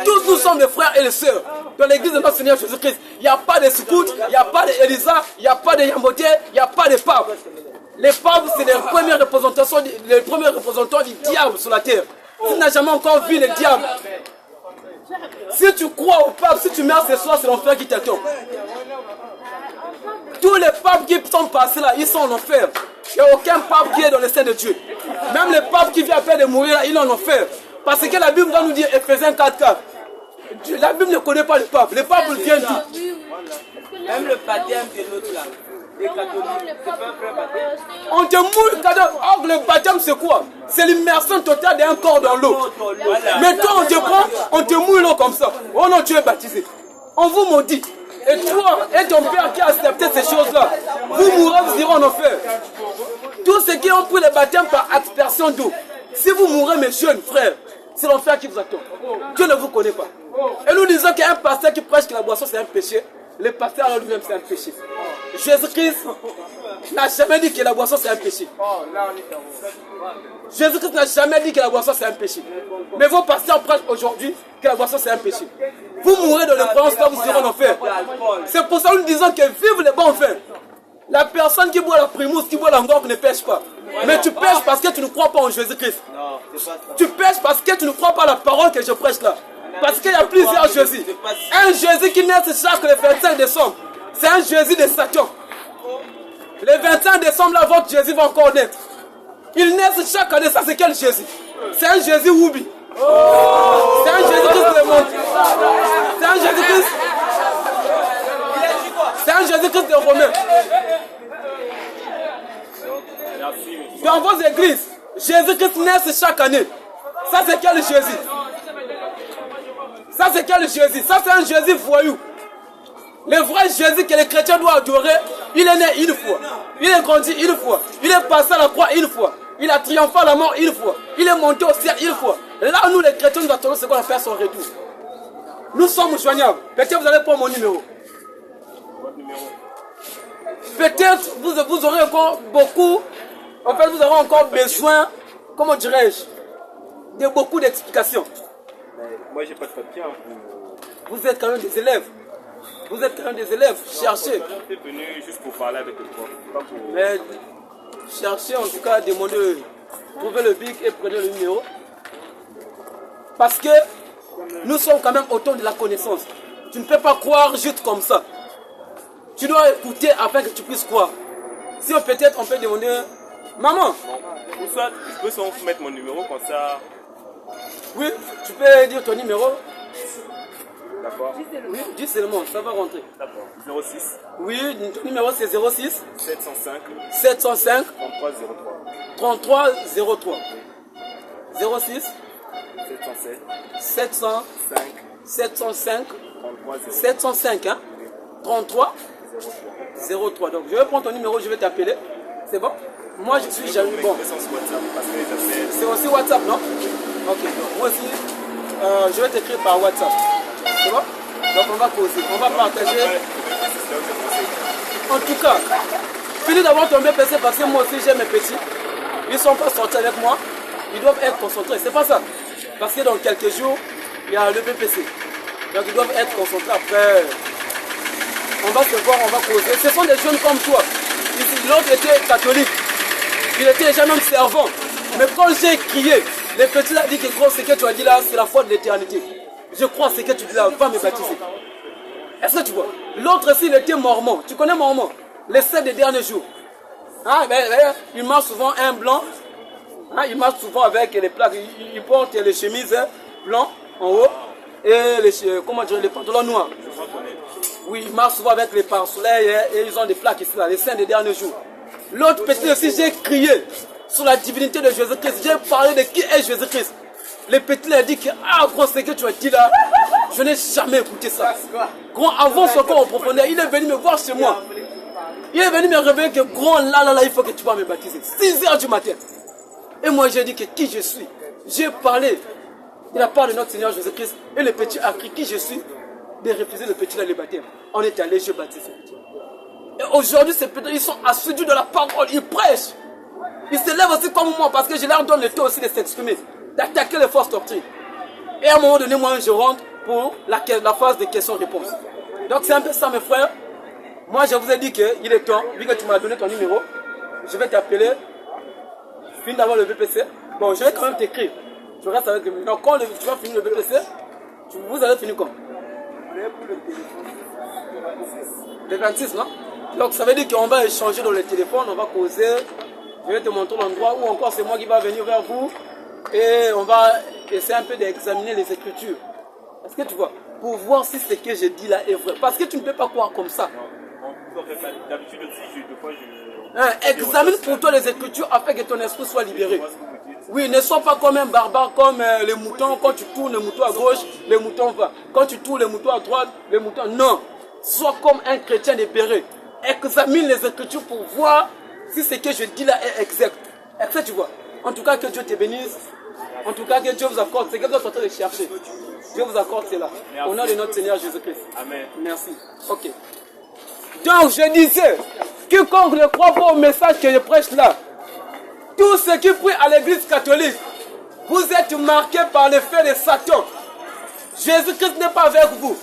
Tous nous sommes des frères et des sœurs. Dans l'église de notre Seigneur Jésus-Christ, il n'y a pas de scouts, il n'y a pas d'Élisa, il n'y a pas de Yamboté, il n'y a pas de pape. Les papes, c'est les premiers représentants du diable sur la terre. Tu n'as jamais encore vu le diable. Si tu crois au pape, si tu meurs ce soir, c'est l'enfer qui t'attend. Tous les papes qui sont passés là, ils sont en enfer. Il n'y a aucun pape qui est dans le sein de Dieu. Même les papes qui viennent à peine de mourir là, ils sont en enfer. Parce que la Bible va nous dire, Ephésiens 4:4. La Bible ne connaît pas le pape. Le pape vient d'où? Même le baptême de l'autre là. Les catholiques, c'est pas un vrai baptême. On te mouille, or le baptême c'est quoi? C'est l'immersion totale d'un corps dans l'eau. Mais toi on te prend, on te mouille l'eau comme ça. Oh non, tu es baptisé. On vous maudit. Et toi et ton père qui a accepté ces choses-là, vous mourrez, vous irez en enfer. Tous ceux qui ont pris le baptême par aspersion d'eau, si vous mourrez mes jeunes frères, C'est l'enfer qui vous attend. Dieu ne vous connaît pas. Et nous disons qu'il y a un pasteur qui prêche que la boisson c'est un péché. Le pasteur en lui-même c'est un péché. Jésus-Christ n'a jamais dit que la boisson c'est un péché. Jésus-Christ n'a jamais dit que la boisson c'est un péché. Mais vos pasteurs prêchent aujourd'hui que la boisson c'est un péché. Vous mourrez dans le croyance, là vous irez en enfer. C'est pour ça que nous disons que vive les bons fins. La personne qui boit la primousse, qui boit l'angor ne pêche pas. Mais tu pêches parce que tu ne crois pas en Jésus-Christ. Tu pêches parce que tu ne crois pas à la parole que je prêche là. Parce qu'il y a plusieurs Jésus. Un Jésus qui naît chaque le 25 décembre. C'est un Jésus de Satan. Le 25 décembre, là, votre Jésus va encore naître. Il naît chaque année. Ça, c'est quel Jésus? C'est un Jésus Woubi. C'est un Jésus-Christ de monde. C'est un Jésus-Christ. C'est un Jésus-Christ de Romain. Dans vos églises, Jésus-Christ naît chaque année. Ça, c'est quel Jésus? Ça, c'est quel Jésus? Ça, c'est un Jésus voyou. Le vrai Jésus que les chrétiens doivent adorer, il est né une fois. Il est grandi une fois. Il est passé à la croix une fois. Il a triomphé à la mort une fois. Il est monté au ciel une fois. Là, nous, les chrétiens, nous attendons ce qu'on va faire son retour. Nous sommes joignables. Peut-être vous allez prendre mon numéro. Peut-être vous aurez encore beaucoup. En fait, vous aurez encore besoin, comment dirais-je, de beaucoup d'explications. Moi, j'ai pas de papier. Vous êtes quand même des élèves. Vous êtes quand même des élèves. Cherchez. Je suis venu juste pour parler avec le prof. Mais cherchez en tout cas, demandez, trouvez le bic et prenez le numéro. Parce que nous sommes quand même au temps de la connaissance. Tu ne peux pas croire juste comme ça. Tu dois écouter afin que tu puisses croire. Si peut-être on peut demander, maman. Ou soit, je peux seulement mettre mon numéro comme ça. Oui, tu peux dire ton numéro. D'accord. Oui, dis seulement, ça va rentrer. D'accord. 06. Oui, ton numéro c'est 06 705 705 3303. 3303. 06 707 705 3303. 705 hein? 33 03. Donc je vais prendre ton numéro, je vais t'appeler. C'est bon? Moi je suis jamais bon. C'est aussi WhatsApp, non? Ok, donc moi aussi je vais t'écrire par WhatsApp. C'est bon? Donc on va causer, on va partager. En tout cas, finis d'avoir ton BPC parce que moi aussi j'ai mes petits. Ils ne sont pas sortis avec moi. Ils doivent être concentrés. C'est pas ça. Parce que dans quelques jours, il y a le BPC. Donc ils doivent être concentrés après. On va se voir, on va causer. Ce sont des jeunes comme toi. L'autre était catholique. Il était déjà même servant. Mais quand j'ai crié, les petits ont dit que gros, ce que tu as dit là, c'est la foi de l'éternité. Je crois ce que tu dis là, va me baptiser. Est-ce que tu vois? L'autre aussi, il était mormon. Tu connais mormon? Les 7 des derniers jours. Hein, il marche souvent un blanc. Hein, il marche souvent avec les plaques. Il porte les chemises blancs en haut. Et les pantalons noirs. Oui, ils marchent souvent avec les pare-soleil et ils ont des plaques ici, là, les 5 des derniers jours. L'autre petit aussi, j'ai crié sur la divinité de Jésus-Christ. J'ai parlé de qui est Jésus-Christ. Les petits leur dit que, ah, gros, ce que tu as dit là, je n'ai jamais écouté ça. Gros, avant ce qu'on profondeur, il est venu me voir chez moi. Il est venu me réveiller que, gros, là, il faut que tu vas me baptiser. 6 heures du matin. Et moi, j'ai dit que qui je suis. J'ai parlé de la part de notre Seigneur Jésus-Christ. Et le petit a crié qui je suis, de refuser le petit dans le baptême. On est allé, je baptise ce petit. Et aujourd'hui, ces petits, ils sont assidus de la parole, ils prêchent. Ils se lèvent aussi comme moi parce que je leur donne le temps aussi de s'exprimer, d'attaquer les fausses doctrines. Et à un moment donné, moi, je rentre pour la phase de questions-réponses. Donc c'est un peu ça, mes frères. Moi, je vous ai dit qu'il est temps, vu que tu m'as donné ton numéro, je vais t'appeler. Je finis d'avoir le BPC. Bon, je vais quand même t'écrire. Je reste avec le... Donc quand tu vas finir le BPC, vous allez finir quand? Le 26, non? Donc ça veut dire qu'on va échanger dans le téléphone, on va causer. Je vais te montrer l'endroit où encore c'est moi qui va venir vers vous. Et on va essayer un peu d'examiner les Écritures. Est-ce que tu vois? Pour voir si ce que je dis là est vrai. Parce que tu ne peux pas croire comme ça. D'habitude aussi, deux fois je... Examine pour toi les Écritures afin que ton esprit soit libéré. Oui, ne sois pas comme un barbare, comme les moutons. Quand tu tournes le mouton à gauche, les moutons vont. Quand tu tournes le mouton à droite, les moutons... Non. Sois comme un chrétien libéré. Examine les Écritures pour voir si ce que je dis là est exact. Est-ce que tu vois? En tout cas, que Dieu te bénisse. En tout cas, que Dieu vous accorde ce que vous êtes en train de chercher. Dieu vous accorde cela. Au nom de notre Seigneur Jésus-Christ. Amen. Merci. Ok. Donc, je disais, quiconque ne croit pas au message que je prêche là, tous ceux qui prient à l'église catholique, vous êtes marqués par l'effet de Satan. Jésus-Christ n'est pas avec vous.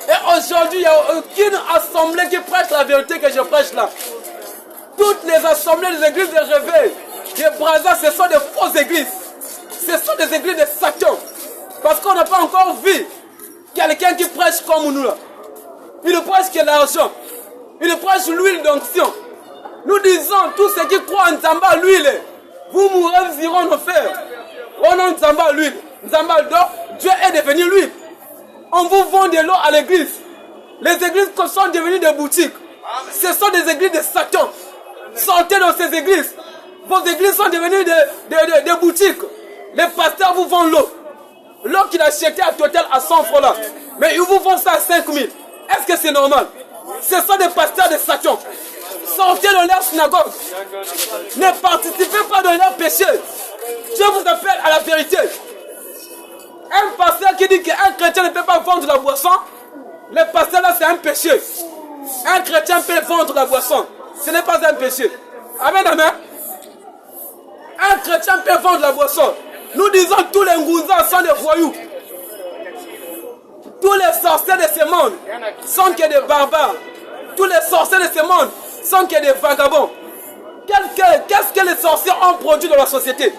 Et aujourd'hui, il n'y a aucune assemblée qui prêche la vérité que je prêche là. Toutes les assemblées des églises de réveil, de Brazza, ce sont des fausses églises. Ce sont des églises de Satan. Parce qu'on n'a pas encore vu quelqu'un qui prêche comme nous là. Il ne prêche que l'argent. Il ne prêche l'huile d'onction. Nous disons, tous ceux qui croient en Nzamba l'huile, vous mourrez, vous irez en enfer. Oh non, Nzamba l'huile. Nzamba d'or, Dieu est devenu l'huile. On vous vend de l'eau à l'église. Les églises sont devenues des boutiques. Ce sont des églises de Satan. Sortez dans ces églises. Vos églises sont devenues des boutiques. Les pasteurs vous vendent l'eau. L'eau qu'il a acheté à Total à 100 francs là. Mais ils vous vendent ça à 5 000. Est-ce que c'est normal? Ce sont des pasteurs de Satan. Sortez dans leur synagogue. Ne participez pas dans leur péché. Dieu vous appelle à la vérité. Un pasteur qui dit qu'un chrétien ne peut pas vendre la boisson, le pasteur là c'est un péché. Un chrétien peut vendre la boisson. Ce n'est pas un péché. Amen, amen. Un chrétien peut vendre la boisson. Nous disons tous les ngouzas sont des voyous. Tous les sorciers de ce monde sont que des barbares. Tous les sorciers de ce monde sont que des vagabonds. Qu'est-ce que les sorciers ont produit dans la société?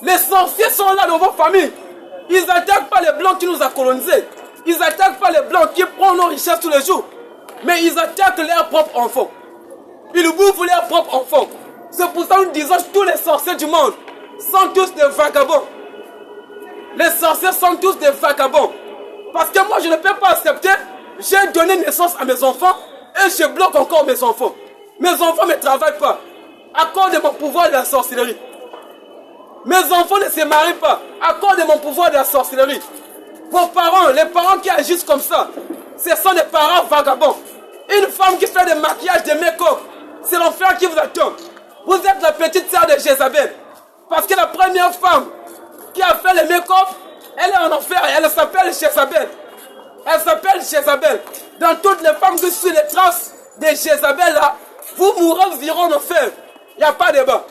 Les sorciers sont là dans vos familles. Ils n'attaquent pas les blancs qui nous ont colonisés. Ils n'attaquent pas les blancs qui prennent nos richesses tous les jours. Mais ils attaquent leurs propres enfants. Ils bouffent leurs propres enfants. C'est pour ça que nous disons que tous les sorciers du monde sont tous des vagabonds. Les sorciers sont tous des vagabonds. Parce que moi je ne peux pas accepter. J'ai donné naissance à mes enfants et je bloque encore mes enfants. Mes enfants ne travaillent pas à cause de mon pouvoir de la sorcellerie. Mes enfants ne se marient pas à cause de mon pouvoir de la sorcellerie. Vos parents, les parents qui agissent comme ça, ce sont des parents vagabonds. Une femme qui fait des maquillages, des make-up, c'est l'enfer qui vous attend. Vous êtes la petite sœur de Jézabel. Parce que la première femme qui a fait le make-up, elle est en enfer. Elle s'appelle Jézabel. Elle s'appelle Jézabel. Dans toutes les femmes qui suivent les traces de Jézabel là, vous mourrez, vous irez en enfer. Il n'y a pas de débat.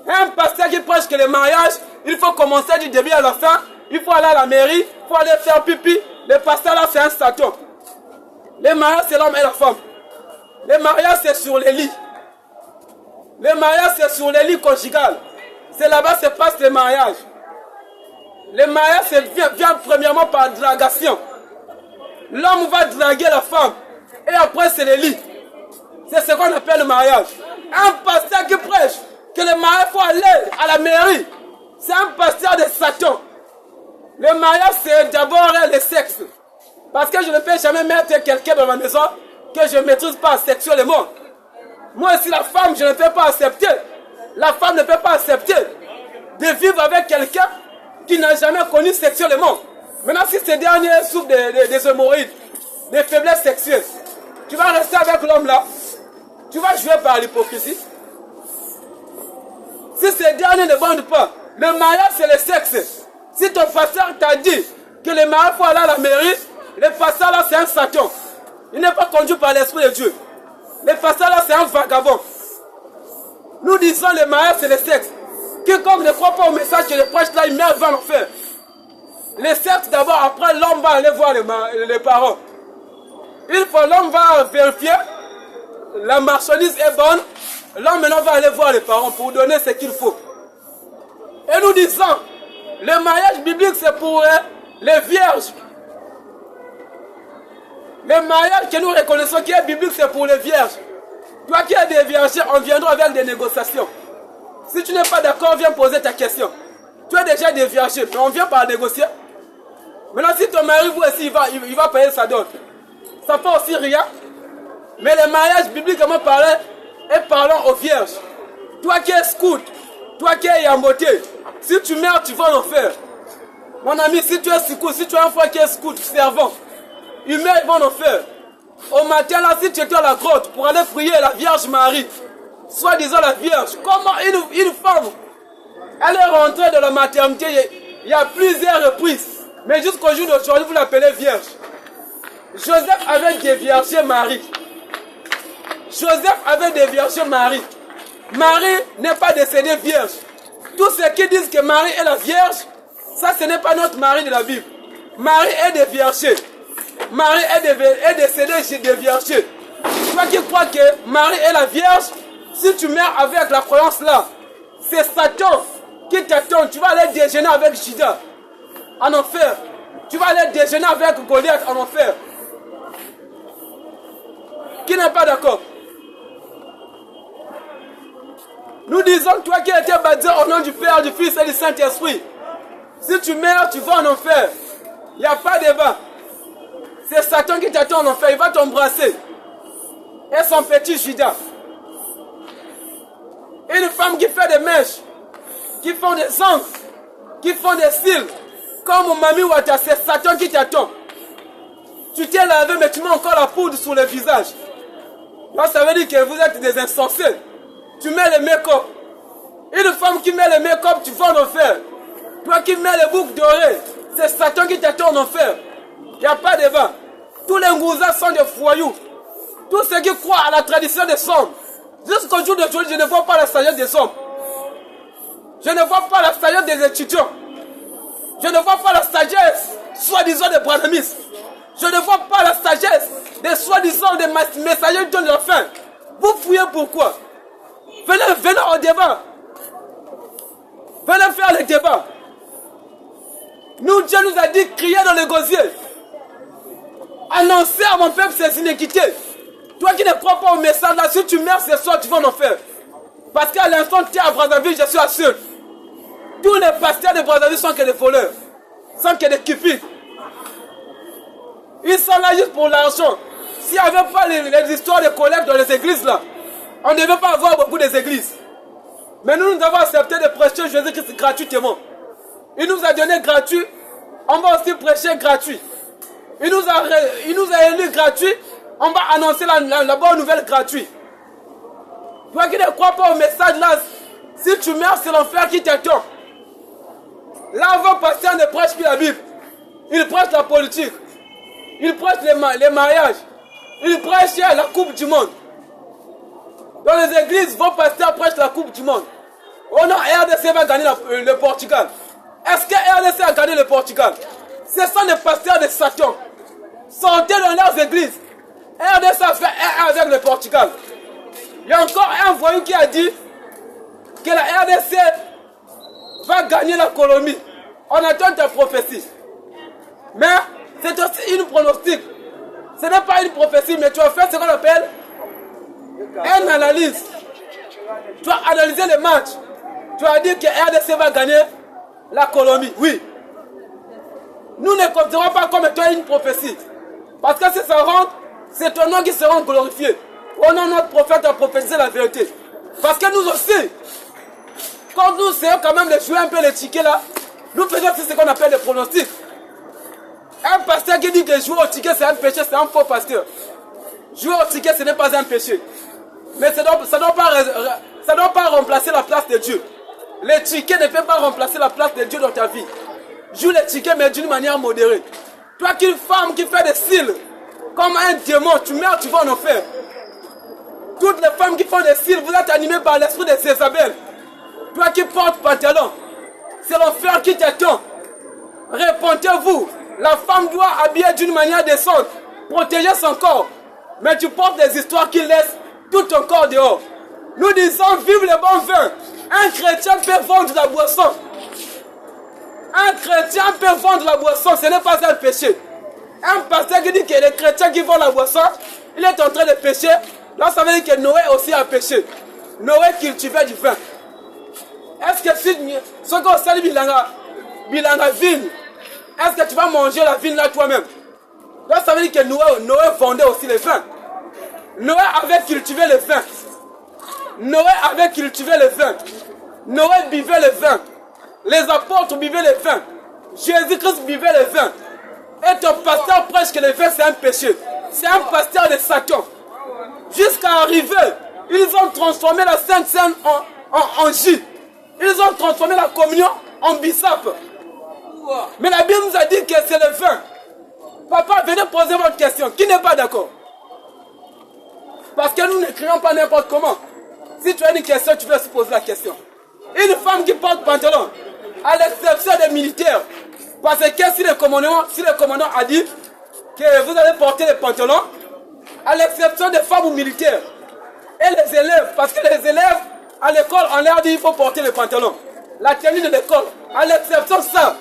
Un pasteur qui prêche que le mariage, il faut commencer du début à la fin. Il faut aller à la mairie, il faut aller faire pipi. Le pasteur là, c'est un Satan. Le mariage, c'est l'homme et la femme. Le mariage, c'est sur les lits. Le mariage, c'est sur les lits conjugales. C'est là-bas que se passe le mariage. Le mariage vient premièrement par dragation. L'homme va draguer la femme. Et après, c'est les lits. C'est ce qu'on appelle le mariage. Un pasteur qui prêche que le mariage, il faut aller à la mairie. C'est un pasteur de Satan. Le mariage, c'est d'abord le sexe. Parce que je ne peux jamais mettre quelqu'un dans ma maison que je ne maîtrise pas sexuellement. Moi aussi, la femme, je ne peux pas accepter. La femme ne peut pas accepter de vivre avec quelqu'un qui n'a jamais connu sexuellement. Maintenant, si ce dernier souffre des hémorroïdes, des faiblesses sexuelles, tu vas rester avec l'homme là. Tu vas jouer par l'hypocrisie. Si ce dernier ne bande pas, le mariage c'est le sexe. Si ton pasteur t'a dit que le mariage faut aller à la mairie, le pasteur là c'est un Satan. Il n'est pas conduit par l'Esprit de Dieu. Le pasteur là c'est un vagabond. Nous disons le mariage c'est le sexe. Quiconque ne croit pas au message que le prêche là, il meurt, va en faire. Le sexe d'abord, après l'homme va aller voir les parents. Une fois l'homme va vérifier, la marchandise est bonne, l'homme maintenant va aller voir les parents pour donner ce qu'il faut. Et nous disons, le mariage biblique c'est pour les vierges. Le mariage que nous reconnaissons qui est biblique c'est pour les vierges. Toi qui es des vierges, on viendra avec des négociations. Si tu n'es pas d'accord, viens poser ta question. Tu es déjà des vierges, mais on vient par négocier. Maintenant si ton mari vous aussi, il va payer sa dot. Ça fait aussi rien. Mais le mariage bibliquement parlé est parlant aux vierges. Toi qui es scout, toi qui es yamboté, si tu meurs, tu vas en enfer. Mon ami, si tu es scout, si tu as un frère qui est scout, servant, il meurt, il va en enfer. Au matin là, si tu étais à la grotte pour aller prier la Vierge Marie, soi-disant la Vierge. Comment une femme, elle est rentrée dans la maternité, il y a plusieurs reprises. Mais jusqu'au jour d'aujourd'hui, vous l'appelez Vierge. Joseph avait des vierges Marie. Joseph avait des vierges Marie. Marie n'est pas décédée vierge. Tous ceux qui disent que Marie est la Vierge, ça ce n'est pas notre Marie de la Bible. Marie est des vierges. Marie est décédée des vierges. Toi qui crois que Marie est la Vierge, si tu meurs avec la croyance là, c'est Satan qui t'attend. Tu vas aller déjeuner avec Judas en enfer. Tu vas aller déjeuner avec Goliath en enfer. Qui n'est pas d'accord? Nous disons, toi qui as été baptisé au nom du Père, du Fils et du Saint-Esprit, si tu meurs, tu vas en enfer. Il n'y a pas de débat. C'est Satan qui t'attend en enfer. Il va t'embrasser. Et son petit Judas. Une femme qui fait des mèches, qui font des ongles, qui font des cils, comme Mami Wata, c'est Satan qui t'attend. Tu t'es lavé, mais tu mets encore la poudre sur le visage. Là, ça veut dire que vous êtes des insensés. Tu mets le make-up. Une femme qui met le make-up, tu vas en enfer. Toi qui mets les boucles dorées, c'est Satan qui t'attend en enfer. Il n'y a pas de débat. Tous les ngouzas sont des foyous. Tous ceux qui croient à la tradition des hommes. Jusqu'au jour d'aujourd'hui, je ne vois pas la sagesse des hommes. Je ne vois pas la sagesse des étudiants. Je ne vois pas la sagesse, soi-disant, des branamistes. Je ne vois pas la sagesse des soi-disant des messagers de la fin. Vous fouillez pourquoi? Venez au débat. Venez faire le débat. Nous, Dieu nous a dit, crier dans le gosier. Annoncer à mon peuple ses iniquités. Toi qui ne crois pas au message là, si tu meurs ce soir, tu vas en enfer. Parce qu'à l'instant, tu es à Brazzaville, je suis assuré. Tous les pasteurs de Brazzaville sont que des voleurs. Sont que des cupides. Ils sont là juste pour l'argent. S'il n'y avait pas les histoires de collecte dans les églises là, on ne devait pas avoir beaucoup d'églises. Mais nous avons accepté de prêcher Jésus-Christ gratuitement. Il nous a donné gratuit. On va aussi prêcher gratuit. Il nous a élu gratuit. On va annoncer la bonne nouvelle gratuite. Toi qui ne crois pas au message là, si tu meurs, c'est l'enfer qui t'attend. Là, on va passer à ne prêche plus la Bible. Il prêche la politique. Il prêche les mariages. Il prêche la Coupe du Monde. Dans les églises, vos pasteurs prêchent la Coupe du Monde. Oh non, RDC va gagner le Portugal. Est-ce que RDC a gagné le Portugal? Ce sont des pasteurs de Satan. Sortez dans leurs églises. RDC a fait 1 avec le Portugal. Il y a encore un voyou qui a dit que la RDC va gagner la Colombie. On attend ta prophétie. Mais c'est aussi une pronostic. Ce n'est pas une prophétie, mais tu as fait ce qu'on appelle une analyse. Tu as analysé le match. Tu as dit que RDC va gagner la Colombie. Oui. Nous ne considérons pas comme étant une prophétie. Parce que si ça rentre, c'est ton nom qui sera glorifié. Oh non, notre prophète a prophétisé la vérité. Parce que nous aussi, quand nous essayons quand même de jouer un peu les tickets là, nous faisons ce qu'on appelle des pronostics. Un pasteur qui dit que jouer au ticket c'est un péché, c'est un faux pasteur. Jouer au ticket ce n'est pas un péché. Mais ça ne doit pas remplacer la place de Dieu. Les tickets ne peuvent pas remplacer la place de Dieu dans ta vie. Joue les tickets mais d'une manière modérée. Toi qui es une femme qui fait des cils, comme un démon, tu meurs, tu vas en enfer. Toutes les femmes qui font des cils, vous êtes animées par l'esprit de Jézabel. Toi qui portes pantalon, c'est l'enfer qui t'attend. Répondez-vous. La femme doit habiller d'une manière décente, protéger son corps. Mais tu portes des histoires qui laissent tout ton corps dehors. Nous disons, vive le bon vin. Un chrétien peut vendre de la boisson. Un chrétien peut vendre la boisson, ce n'est pas un péché. Un pasteur qui dit que les chrétiens qui vendent la boisson, il est en train de pécher. Là, ça veut dire que Noé aussi a péché. Noé cultivait du vin. Est-ce que si ce qu'on sait bilanga vigne, est-ce que tu vas manger la vigne là toi-même? Là, ça veut dire que Noé vendait aussi le vin. Noé avait cultivé le vin. Noé avait cultivé le vin. Noé buvait le vin. Les apôtres buvaient le vin. Jésus-Christ buvait le vin. Et ton pasteur prêche que le vin c'est un péché. C'est un pasteur de Satan. Jusqu'à arriver Ils ont transformé la Sainte Seine en jus. Ils ont transformé la communion en bissap. Mais la Bible nous a dit que c'est le vin. Papa, venez poser votre question. Qui n'est pas d'accord? Parce que nous n'écrivons pas n'importe comment. Si tu as une question, tu peux se poser la question. Une femme qui porte pantalon, à l'exception des militaires, parce que si le commandant a dit que vous allez porter les pantalons, à l'exception des femmes ou militaires, et les élèves, parce que les élèves à l'école, on leur dit qu'il faut porter les pantalons. La tenue de l'école, à l'exception de ça,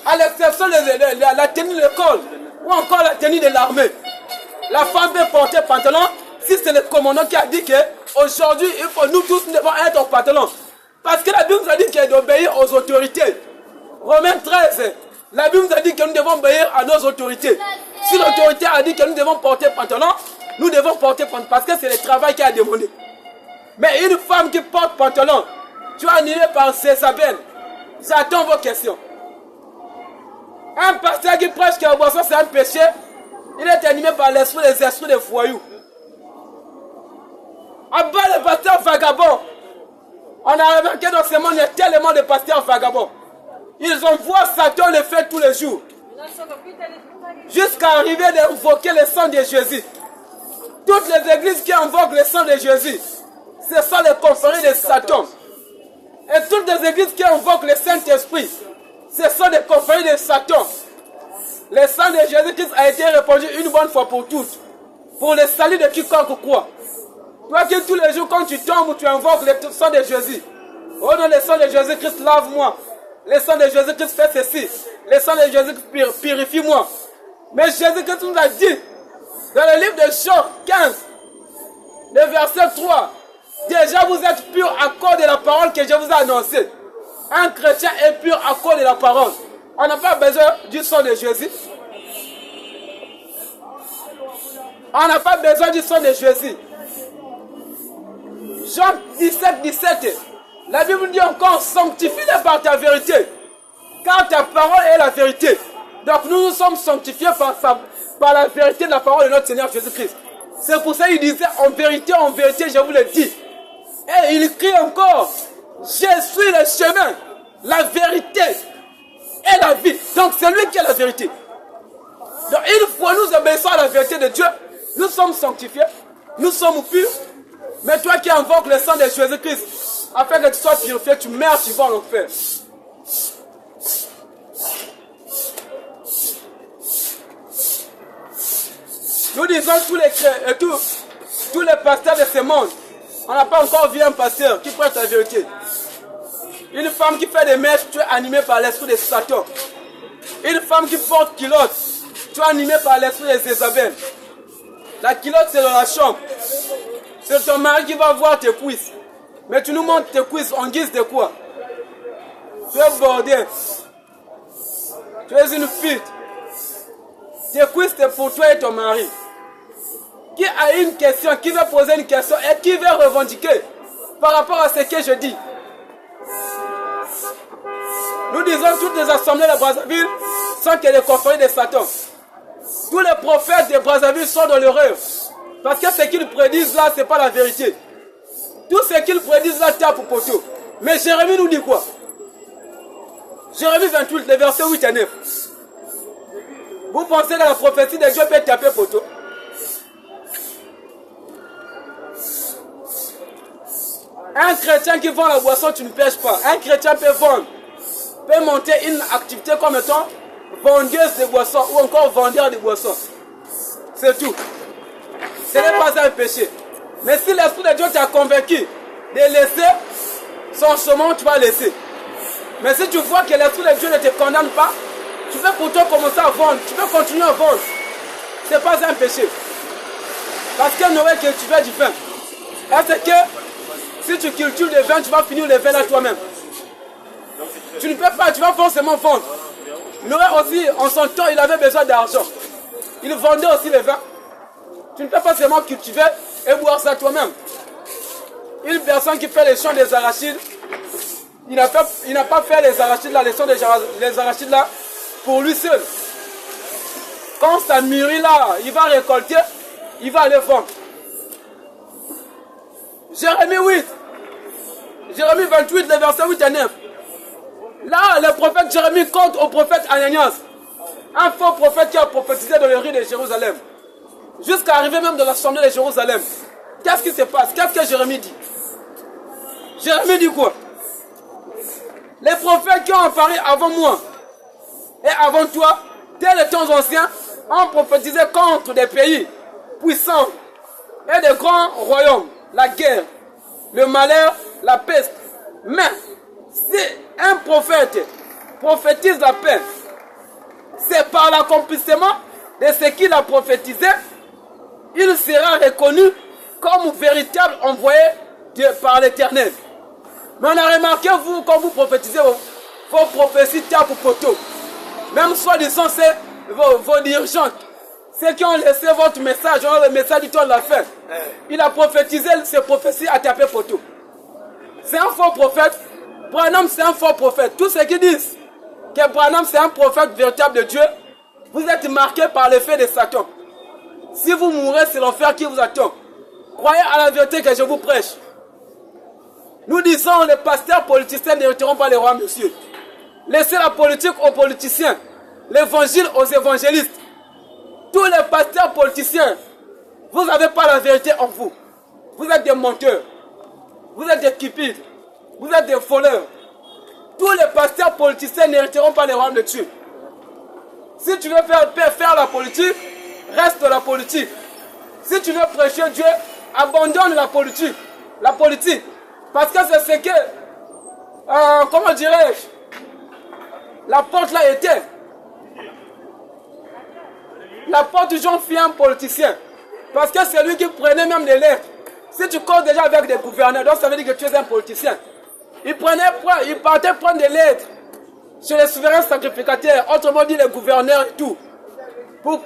à l'exception de la tenue de l'école, ou encore la tenue de l'armée, la femme peut porter pantalon si c'est le commandant qui a dit qu'aujourd'hui, nous tous devons être en pantalon. Parce que la Bible nous a dit qu'il d'obéir aux autorités. Romains 13, la Bible nous a dit que nous devons obéir à nos autorités. Si l'autorité a dit que nous devons porter pantalon, nous devons porter pantalon parce que c'est le travail qui a demandé. Mais une femme qui porte pantalon, tu es animé par Césabelle. J'attends vos questions. Un pasteur qui prêche que la boisson c'est un péché, il est animé par l'esprit des esprits des voyous. À bas les pasteurs vagabonds. On a remarqué dans ce monde, il y a tellement de pasteurs vagabonds. Ils envoient Satan le faire tous les jours. Jusqu'à arriver à invoquer le sang de Jésus. Toutes les églises qui invoquent le sang de Jésus, ce sont les confréries de Satan. Et toutes les églises qui invoquent le Saint-Esprit, ce sont des confréries de Satan. Le sang de Jésus-Christ a été répandu une bonne fois pour toutes. Pour le salut de quiconque croit. Toi qui tous les jours quand tu tombes, tu invoques le sang de Jésus. Oh non, le sang de Jésus-Christ lave-moi. Le sang de Jésus-Christ fait ceci. Le sang de Jésus-Christ purifie-moi. Mais Jésus-Christ nous a dit, dans le livre de Jean 15, le verset 3, déjà vous êtes purs à cause de la parole que je vous ai annoncée. Un chrétien est pur à cause de la parole. On n'a pas besoin du sang de Jésus. On n'a pas besoin du sang de Jésus. Jean 17, 17. La Bible dit encore, sanctifie-les par ta vérité. Car ta parole est la vérité. Donc nous nous sommes sanctifiés par la vérité de la parole de notre Seigneur Jésus-Christ. C'est pour ça qu'il disait, en vérité, je vous le dis. Et il crie encore, je suis le chemin, la vérité et la vie. Donc c'est lui qui est la vérité. Donc une fois nous obéissons à la vérité de Dieu, nous sommes sanctifiés, nous sommes purs. Mais toi qui invoques le sang de Jésus-Christ, afin que tu sois purifié, tu meurs, tu vas en enfer. Nous disons tous les pasteurs de ce monde, on n'a pas encore vu un pasteur qui prêche la vérité. Une femme qui fait des mèches, tu es animé par l'esprit de Satan. Une femme qui porte culotte, tu es animé par l'esprit de Jézabel. La culotte c'est dans la chambre. C'est ton mari qui va voir tes cuisses. Mais tu nous montres tes cuisses en guise de quoi? Tu es bordé. Tu es une pute. Tes cuisses c'est pour toi et ton mari. Qui a une question, qui veut poser une question et qui veut revendiquer par rapport à ce que je dis. Nous disons toutes les assemblées de Brazzaville sont que les confréries de Satan. Tous les prophètes de Brazzaville sont dans l'erreur. Parce que ce qu'ils prédisent là, ce n'est pas la vérité. Tout ce qu'ils prédisent là, tape au poteau. Mais Jérémie nous dit quoi? Jérémie 28, les versets 8 et 9. Vous pensez que la prophétie de Dieu peut taper poteau? Un chrétien qui vend la boisson, tu ne pêches pas. Un chrétien peut monter une activité comme étant vendeuse de boissons ou encore vendeur de boissons. C'est tout. Ce n'est pas un péché. Mais si l'Esprit de Dieu t'a convaincu de laisser son chemin, tu vas laisser. Mais si tu vois que l'Esprit de Dieu ne te condamne pas, tu peux pourtant commencer à vendre. Tu peux continuer à vendre. Ce n'est pas un péché. Parce que Noé cultivait du vin. Est-ce que si tu cultives le vin, tu vas finir le vin là toi-même? Tu ne peux pas, tu vas forcément vendre. Noé aussi, en son temps, il avait besoin d'argent. Il vendait aussi le vin. Tu ne peux pas seulement cultiver et boire ça toi-même. Une personne qui fait les champs des arachides, il n'a pas fait les arachides là, les champs des arachides là, pour lui seul. Quand ça mûrit là, il va récolter, il va aller vendre. Jérémie 8. Jérémie 28, le verset 8 à 9. Là, le prophète Jérémie compte au prophète Ananias, un faux prophète qui a prophétisé dans les rues de Jérusalem, jusqu'à arriver même dans l'assemblée de Jérusalem. Qu'est-ce qui se passe? Qu'est-ce que Jérémie dit? Jérémie dit quoi? Les prophètes qui ont apparu avant moi et avant toi, dès les temps anciens, ont prophétisé contre des pays puissants et des grands royaumes, la guerre, le malheur, la peste. Mais si un prophète prophétise la paix, c'est par l'accomplissement de ce qu'il a prophétisé, il sera reconnu comme véritable envoyé par l'Éternel. Mais on a remarqué, vous, quand vous prophétisez vos prophéties tape ou poteau, même soi-disant c'est vos dirigeants, ceux qui ont laissé votre message, le message du temps de la fin, il a prophétisé ses prophéties à taper poteau. C'est un faux prophète. Branham, c'est un faux prophète. Tous ceux qui disent que Branham, c'est un prophète véritable de Dieu, vous êtes marqués par l'effet de Satan. Si vous mourrez, c'est l'enfer qui vous attend. Croyez à la vérité que je vous prêche. Nous disons, les pasteurs politiciens n'hériteront pas les rois, monsieur. Laissez la politique aux politiciens, l'évangile aux évangélistes. Tous les pasteurs politiciens, vous n'avez pas la vérité en vous. Vous êtes des menteurs. Vous êtes des cupides. Vous êtes des voleurs. Tous les pasteurs politiciens n'hériteront pas les royaumes de Dieu. Si tu veux faire la politique, reste dans la politique. Si tu veux prêcher Dieu, abandonne la politique. La politique. Parce que c'est ce que, comment dirais-je, la porte là était. La porte du genre fit un politicien. Parce que c'est lui qui prenait même les lettres. Si tu causes déjà avec des gouverneurs, donc ça veut dire que tu es un politicien. Il partait prendre des lettres chez les souverains sacrificateurs, autrement dit les gouverneurs et tout, pour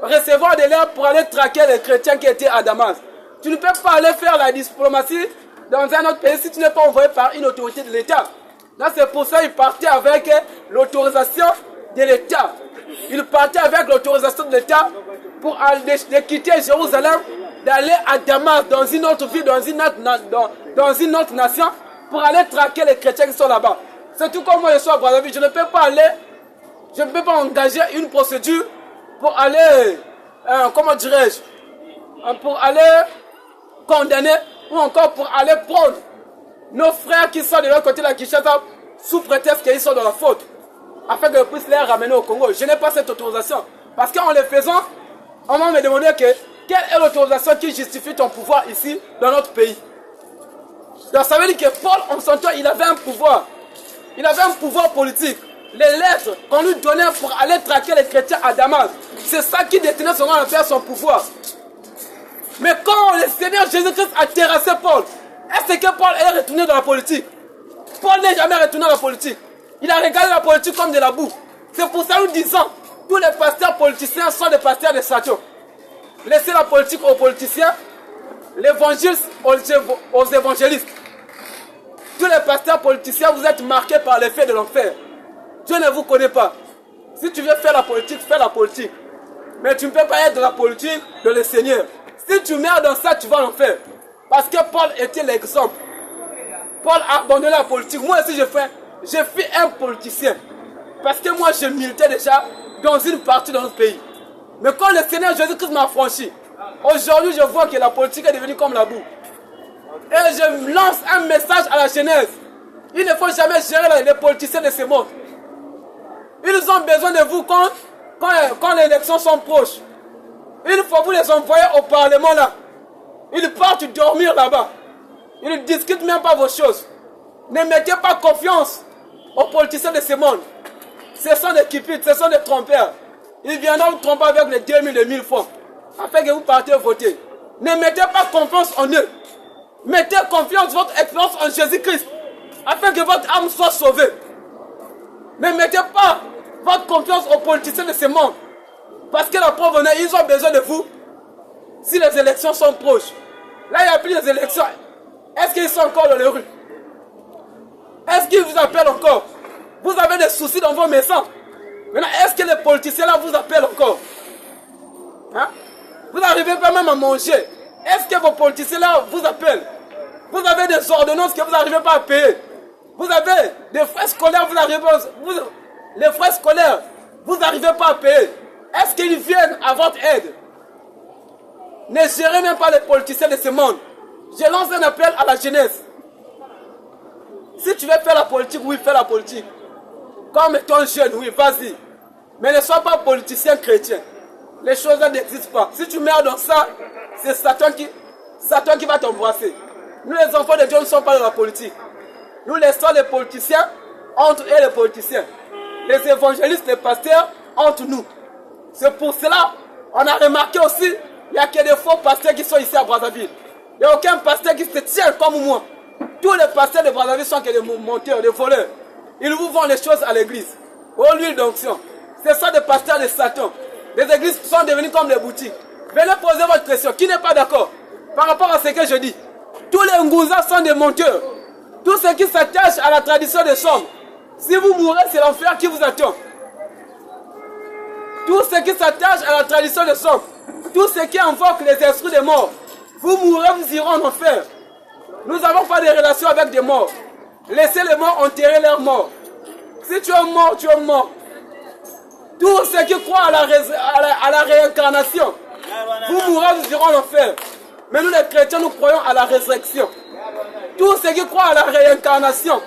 recevoir des lettres pour aller traquer les chrétiens qui étaient à Damas. Tu ne peux pas aller faire la diplomatie dans un autre pays si tu n'es pas envoyé par une autorité de l'État. Là, c'est pour ça qu'il partait avec l'autorisation de l'État. Il partait avec l'autorisation de l'État pour aller quitter Jérusalem, d'aller à Damas, dans une autre ville, dans une autre nation, pour aller traquer les chrétiens qui sont là-bas. C'est tout comme moi je suis à Brazzaville. Je ne peux pas engager une procédure pour aller, comment dirais-je, pour aller condamner ou encore pour aller prendre nos frères qui sont de l'autre côté de la Kinshasa sous prétexte qu'ils sont dans la faute, afin que je puisse les ramener au Congo. Je n'ai pas cette autorisation. Parce qu'en les faisant, on m'a me demandé quelle est l'autorisation qui justifie ton pouvoir ici, dans notre pays. Donc ça veut dire que Paul, en son temps, il avait un pouvoir. Il avait un pouvoir politique. Les lettres qu'on lui donnait pour aller traquer les chrétiens à Damas, c'est ça qui détenait son affaire, son pouvoir. Mais quand le Seigneur Jésus-Christ a terrassé Paul, est-ce que Paul est retourné dans la politique? Paul n'est jamais retourné dans la politique. Il a regardé la politique comme de la boue. C'est pour ça que nous disons, tous les pasteurs politiciens sont des pasteurs de Satan. Laissez la politique aux politiciens, l'évangile aux évangélistes. Tous les pasteurs politiciens, vous êtes marqués par l'effet de l'enfer. Dieu ne vous connaît pas. Si tu veux faire la politique, fais la politique. Mais tu ne peux pas être dans la politique de le Seigneur. Si tu meurs dans ça, tu vas en faire. Parce que Paul était l'exemple. Paul a abandonné la politique. Moi aussi, je suis un politicien. Parce que moi, je militais déjà dans une partie de notre pays. Mais quand le Seigneur Jésus-Christ m'a franchi, aujourd'hui, je vois que la politique est devenue comme la boue. Et je lance un message à la jeunesse. Il ne faut jamais gérer les politiciens de ce monde. Ils ont besoin de vous quand les élections sont proches. Il faut vous les envoyer au Parlement là. Ils partent dormir là-bas. Ils ne discutent même pas vos choses. Ne mettez pas confiance aux politiciens de ce monde. Ce sont des cupides, ce sont des trompeurs. Ils viendront vous tromper avec les 2000 et 1000 francs. Afin que vous partiez voter. Ne mettez pas confiance en eux. Mettez confiance, votre expérience en Jésus-Christ. Afin que votre âme soit sauvée. Ne mettez pas votre confiance aux politiciens de ce monde. Parce que la preuve en est, ils ont besoin de vous. Si les élections sont proches. Là, il n'y a plus les élections. Est-ce qu'ils sont encore dans les rues? Est-ce qu'ils vous appellent encore? Vous avez des soucis dans vos maisons. Maintenant, est-ce que les politiciens là vous appellent encore? Hein? Vous n'arrivez pas même à manger. Est-ce que vos politiciens là vous appellent? Vous avez des ordonnances que vous n'arrivez pas à payer. Vous avez des frais scolaires, les frais scolaires, vous n'arrivez pas à payer. Est-ce qu'ils viennent à votre aide? Ne gérez même pas les politiciens de ce monde. Je lance un appel à la jeunesse. Si tu veux faire la politique, oui, fais la politique. Comme étant jeune, oui, vas-y. Mais ne sois pas politicien chrétien. Les choses n'existent pas. Si tu meurs dans ça, c'est Satan qui va t'embrasser. Nous, les enfants de Dieu, ne sommes pas dans la politique. Nous laissons les politiciens entre eux et les politiciens. Les évangélistes, les pasteurs, entre nous. C'est pour cela, on a remarqué aussi, il n'y a que des faux pasteurs qui sont ici à Brazzaville. Il n'y a aucun pasteur qui se tient comme moi. Tous les pasteurs de Brazzaville sont que des menteurs, des voleurs. Ils vous vendent les choses à l'église. Au l'huile d'onction. C'est ça des pasteurs de Satan. Les églises sont devenues comme des boutiques. Venez poser votre question. Qui n'est pas d'accord par rapport à ce que je dis? Tous les Ngouzas sont des menteurs. Tous ceux qui s'attachent à la tradition des sommes. Si vous mourrez, c'est l'enfer qui vous attend. Tous ceux qui s'attachent à la tradition des sommes. Tous ceux qui invoquent les esprits des morts. Vous mourrez, vous irez en enfer. Nous n'avons pas de relation avec des morts. Laissez les morts enterrer leurs morts. Si tu es mort, tu es mort. Tous ceux qui croient à la réincarnation, vous mourrez, vous irez en enfer. Mais nous les chrétiens, nous croyons à la résurrection. Tous ceux qui croient à la réincarnation,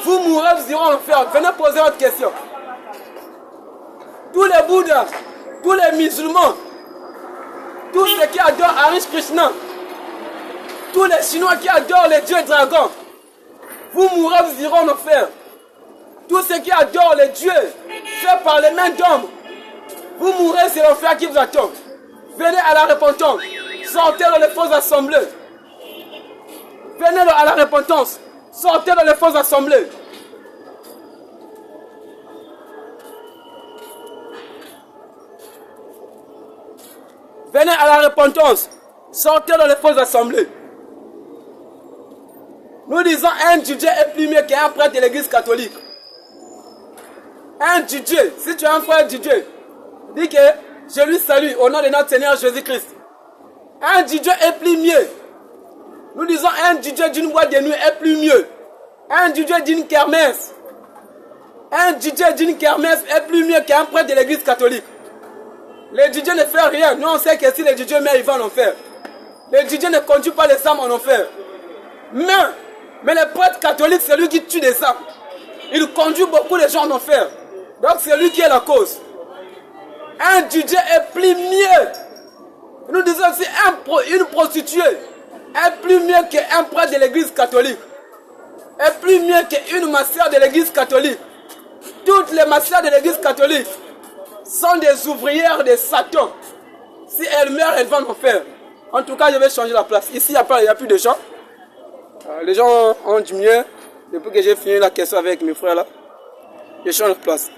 vous mourrez, vous irez en enfer. Venez poser votre question. Tous les Bouddhas, tous les musulmans, tous ceux qui adorent Harish Krishna, tous les Chinois qui adorent les dieux dragons, vous mourrez, vous irez en enfer. Tous ceux qui adorent les dieux faits par les mains d'hommes, vous mourrez, c'est l'enfer qui vous attend. Venez à la repentance. Sortez dans les fausses assemblées. Venez à la repentance. Sortez dans les fausses assemblées. Venez à la repentance. Sortez dans les fausses assemblées. Nous disons un DJ est plus mieux qu'un prêtre de l'église catholique. Un DJ, si tu es un frère DJ, dis que je lui salue au nom de notre Seigneur Jésus-Christ. Un DJ est plus mieux. Nous disons un DJ d'une boîte de nuit est plus mieux. Un DJ d'une kermesse. Un DJ d'une kermesse est plus mieux qu'un prêtre de l'église catholique. Les DJ ne font rien. Nous on sait que si les DJ meurent, ils vont en enfer. Les DJ ne conduisent pas les âmes en enfer. Mais le prêtre catholique, c'est lui qui tue des âmes. Il conduit beaucoup de gens en enfer. Donc c'est lui qui est la cause. Un DJ est plus mieux. Nous disons aussi une prostituée est plus mieux qu'un prêtre de l'église catholique. Est plus mieux qu'une masseur de l'église catholique. Toutes les masseurs de l'église catholique sont des ouvrières de Satan. Si elles meurent, elles vont en enfer. En tout cas, je vais changer la place. Ici, il n'y a plus de gens. Les gens ont diminué depuis que j'ai fini la question avec mes frères là. Je change de place.